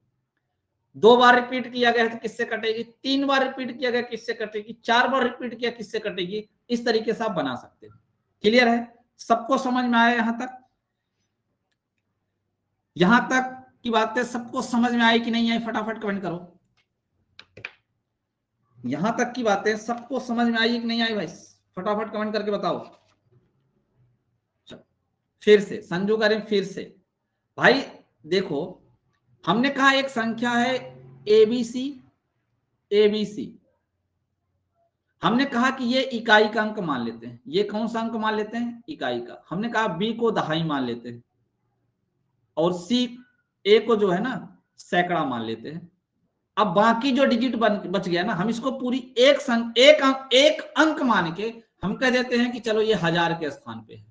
2 बार रिपीट किया गया तो किससे कटेगी, 3 बार रिपीट किया गया किससे कटेगी, 4 बार रिपीट किया किससे कटेगी, इस तरीके से आप बना सकते हो। क्लियर है, सबको समझ में आया? यहां तक की बातें सबको समझ में आई कि नहीं आई, फटाफट कमेंट करो। यहां तक की बातें सबको समझ में आई कि नहीं आई भाई, फटाफट कमेंट करके बताओ। फिर से संजू करें, फिर से भाई देखो, हमने कहा एक संख्या है एबीसी, एबीसी हमने कहा कि ये इकाई का अंक मान लेते हैं। ये कौन सा अंक मान लेते हैं? इकाई का। हमने कहा बी को दहाई मान लेते हैं और सी ए को जो है ना सैकड़ा मान लेते हैं। अब बाकी जो डिजिट बच गया ना, हम इसको पूरी एक अंक मान के हम कह देते हैं कि चलो ये 1000 के स्थान पे है।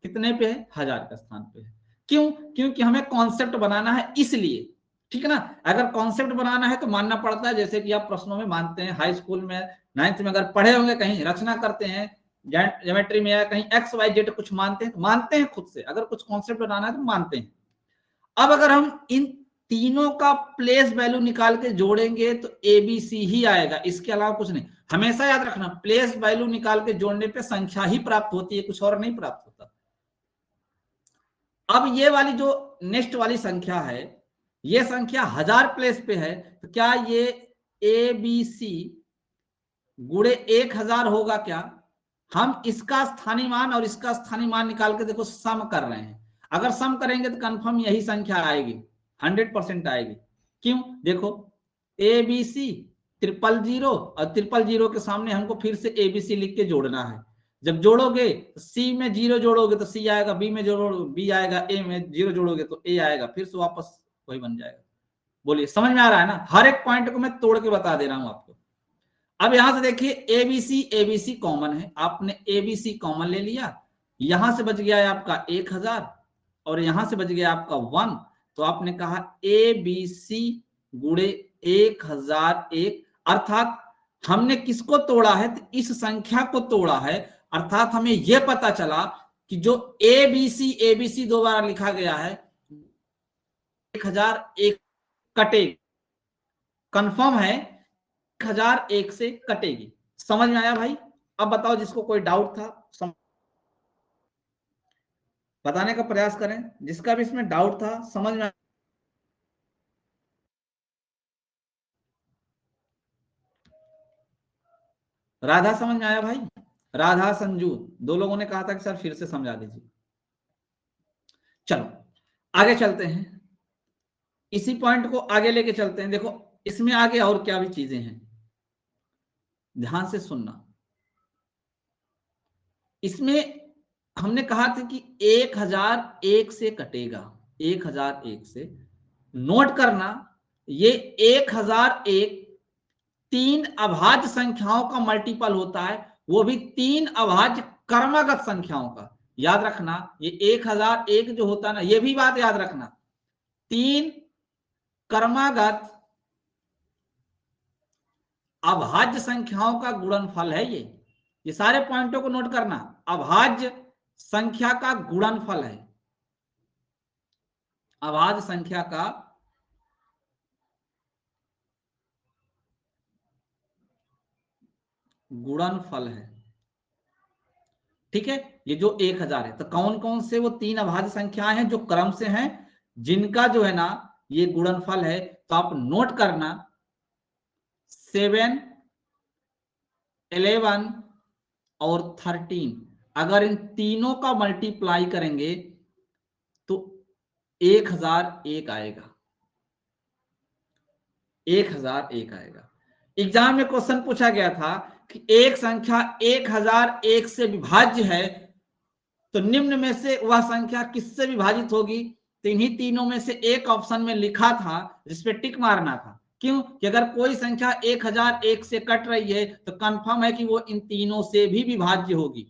कितने पे है? 1000 के स्थान पे है। क्यों? क्योंकि हमें कॉन्सेप्ट बनाना है इसलिए, ठीक है ना। अगर कॉन्सेप्ट बनाना है तो मानना पड़ता है, जैसे कि आप प्रश्नों में मानते हैं, हाई स्कूल में 9th में अगर पढ़े होंगे, कहीं रचना करते हैं ज्योमेट्री में या कहीं एक्स वाई जेड कुछ मानते हैं तो मानते हैं खुद से। अगर कुछ कॉन्सेप्ट बनाना है तो मानते हैं। अब अगर हम इन तीनों का प्लेस वैल्यू निकाल के जोड़ेंगे तो एबीसी ही आएगा, इसके अलावा कुछ नहीं। हमेशा याद रखना, प्लेस वैल्यू निकाल के जोड़ने पे संख्या ही प्राप्त होती है, कुछ और नहीं प्राप्त होता। अब ये वाली जो नेक्स्ट वाली संख्या है, ये संख्या 1000 प्लेस पे है, तो क्या ये एबीसी गुणे 1000 होगा क्या? हम इसका स्थानीय मान और इसका स्थानीय मान निकाल के देखो सम कर रहे हैं। अगर सम करेंगे तो कंफर्म यही संख्या आएगी, 100% आएगी। क्यों? देखो एबीसी 000 और 000 के सामने हमको फिर से एबीसी लिख के जोड़ना है। जब जोड़ोगे तो सी में 0 जोड़ोगे तो सी आएगा, बी में जोड़ोगे बी आएगा, ए में 0 जोड़ोगे तो ए आएगा, फिर से वापस वही बन जाएगा। बोलिए समझ में आ रहा है ना? हर एक पॉइंट को मैं तोड़ के बता दे रहा हूं आपको। अब यहां से देखिए एबीसी, एबीसी कॉमन है, आपने एबीसी कॉमन ले लिया, यहां से बच गया है आपका 1000 और यहां से बच गया आपका 1, तो आपने कहा एबीसी गुणे 1001, अर्थात हमने किसको तोड़ा है? तो इस संख्या को तोड़ा है। अर्थात हमें यह पता चला कि जो एबीसी, एबीसी 2 बार लिखा गया है, 1001 कटे, कंफर्म है 1001 से कटेगी। समझ में आया भाई? अब बताओ जिसको कोई डाउट था बताने का प्रयास करें, जिसका भी इसमें डाउट था समझ में। राधा समझ में आया भाई? राधा संजू दो लोगों ने कहा था कि सर फिर से समझा दीजिए। चलो आगे चलते हैं, इसी पॉइंट को आगे लेके चलते हैं। देखो इसमें आगे और क्या भी चीजें हैं, ध्यान से सुनना। इसमें हमने कहा था कि 1001 से कटेगा, 1001 से। नोट करना, ये 1001 3 अभाज्य संख्याओं का मल्टीपल होता है, वो भी 3 अभाज्य क्रमागत संख्याओं का। याद रखना ये 1001 जो होता है ना, ये भी बात याद रखना, 3 क्रमागत अभाज्य संख्याओं का गुणनफल है ये सारे पॉइंटों को नोट करना। अभाज्य संख्या का गुणनफल है, अभाज्य संख्या का गुणनफल है, ठीक है। ये जो 1000 है, तो कौन कौन से वो 3 अभाज्य संख्याएं हैं जो क्रम से हैं, जिनका जो है ना ये गुणनफल है। तो आप नोट करना 7, 11 और 13, अगर इन तीनों का मल्टीप्लाई करेंगे तो 1001 आएगा, 1001 आएगा। एग्जाम में क्वेश्चन पूछा गया था कि एक संख्या 1001 से विभाज्य है, तो निम्न में से वह संख्या किससे विभाजित होगी? तो इन्हीं तीनों में से एक ऑप्शन में लिखा था जिसपे टिक मारना था। क्यों? कि अगर कोई संख्या 1001 से कट रही है तो कंफर्म है कि वो इन तीनों से भी विभाज्य होगी।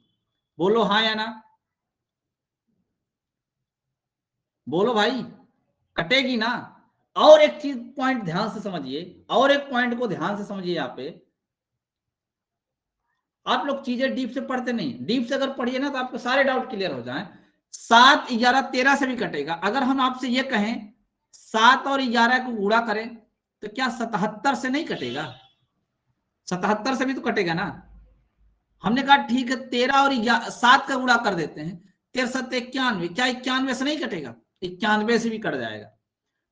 बोलो हाँ या ना, बोलो भाई, कटेगी ना। और एक चीज पॉइंट ध्यान से समझिए, और एक पॉइंट को ध्यान से समझिए। यहाँ पे आप लोग चीजें डीप से पढ़ते नहीं, डीप से अगर पढ़िए ना तो आपके सारे डाउट क्लियर हो जाएं। 7, 11, 13 से भी कटेगा। अगर हम आपसे ये कहें 7 और 11 को गुणा करें तो क्या 77 से नहीं कटेगा? 77 से भी तो कटेगा ना। हमने कहा ठीक है 13 और 7 का गुणा कर देते हैं, 13 7 91, क्या 91 से नहीं कटेगा? 91 से भी कट जाएगा।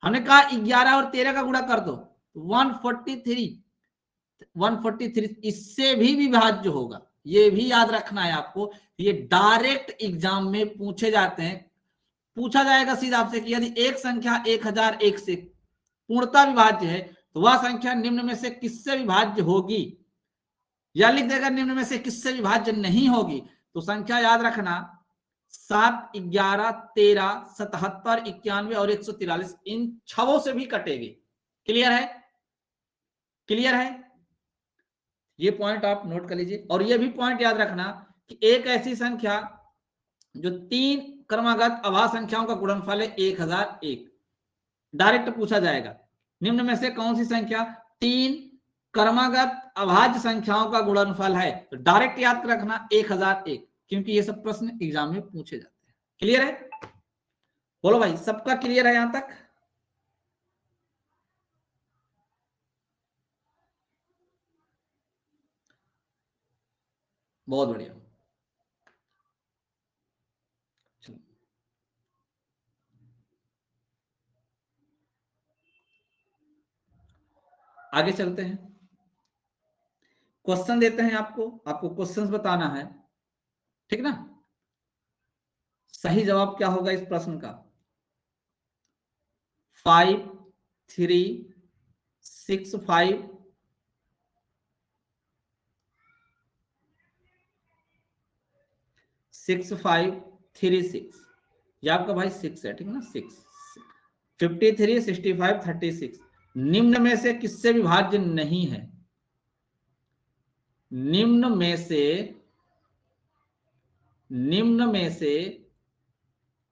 हमने कहा 11 और 13 का गुणा कर दो, 143, 143 इससे भी विभाज्य होगा। ये भी याद रखना है आपको, ये डायरेक्ट एग्जाम में पूछे जाते हैं। पूछा जाएगा सीधा आपसे कि यदि एक संख्या 1001 से पूर्णता विभाज्य है तो वह संख्या निम्न में से किससे विभाज्य होगी, या लिख देगा निम्न में से किससे विभाज्य नहीं होगी। तो संख्या याद रखना 7, 11, 13, 77, 91 और 143, इन 6 से भी कटेगी। क्लियर है? क्लियर है? ये पॉइंट आप नोट कर लीजिए। और ये भी पॉइंट याद रखना कि एक ऐसी संख्या जो 3 क्रमागत अभाज्य संख्याओं का गुणनफल है 1001, डायरेक्ट पूछा जाएगा निम्न में से कौन सी संख्या 3 क्रमागत अभाज्य संख्याओं का गुणनफल है, तो डायरेक्ट याद रखना 1001, क्योंकि ये सब प्रश्न एग्जाम में पूछे जाते हैं। क्लियर है? बोलो भाई, सबका क्लियर है यहां तक? बहुत बढ़िया। चलो आगे चलते हैं। क्वेश्चन देते हैं आपको क्वेश्चंस बताना है, ठीक ना। सही जवाब क्या होगा इस प्रश्न का? 5, 3, 6, 5, 6, 5, 3, 6, ये आपका भाई 6 है, ठीक ना। 6, 53, 65, 36 निम्न में से किससे विभाज्य नहीं है? निम्न में से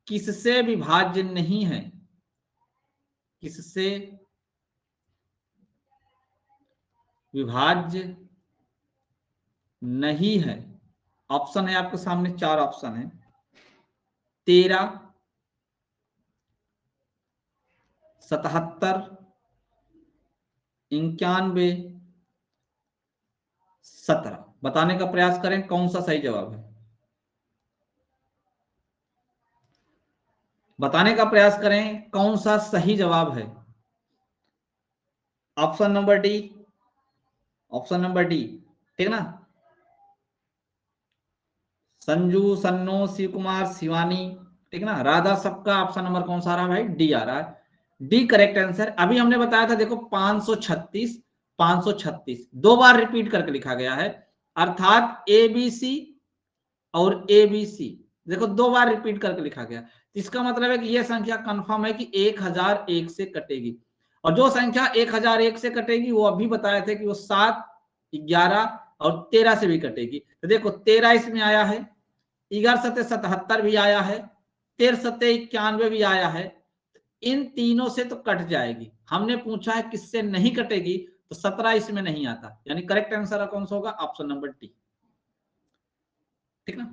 किससे विभाज्य नहीं है? किससे विभाज्य नहीं है? ऑप्शन है आपके सामने, 4 ऑप्शन है। 13, 77, 91, 17। बताने का प्रयास करें कौन सा सही जवाब है। बताने का प्रयास करें कौन सा सही जवाब है। Option number D, option number D, ठीक ना। संजू, सन्नो, शिव कुमार, शिवानी, ठीक ना। राधा, सबका ऑप्शन नंबर कौन सा आ रहा है भाई? डी आ रहा है। D correct answer. अभी हमने बताया था देखो 536, 536 दो बार रिपीट करके लिखा गया है, अर्थात एबीसी और एबीसी देखो 2 बार रिपीट करके लिखा गया। इसका मतलब है कि यह संख्या कंफर्म है कि 1001 से कटेगी। और जो संख्या 1001 से कटेगी वो अभी बताए थे कि वो 7, 11 और 13 से भी कटेगी। तो देखो 13 इसमें आया है, 11 सत्ते 77 भी आया है, 13 सत्ते 91 भी आया है। इन तीनों से तो कट जाएगी। हमने पूछा है किससे नहीं कटेगी, तो 17 इसमें नहीं आता, यानी करेक्ट आंसर कौन सा होगा? ऑप्शन नंबर डी, ठीक ना।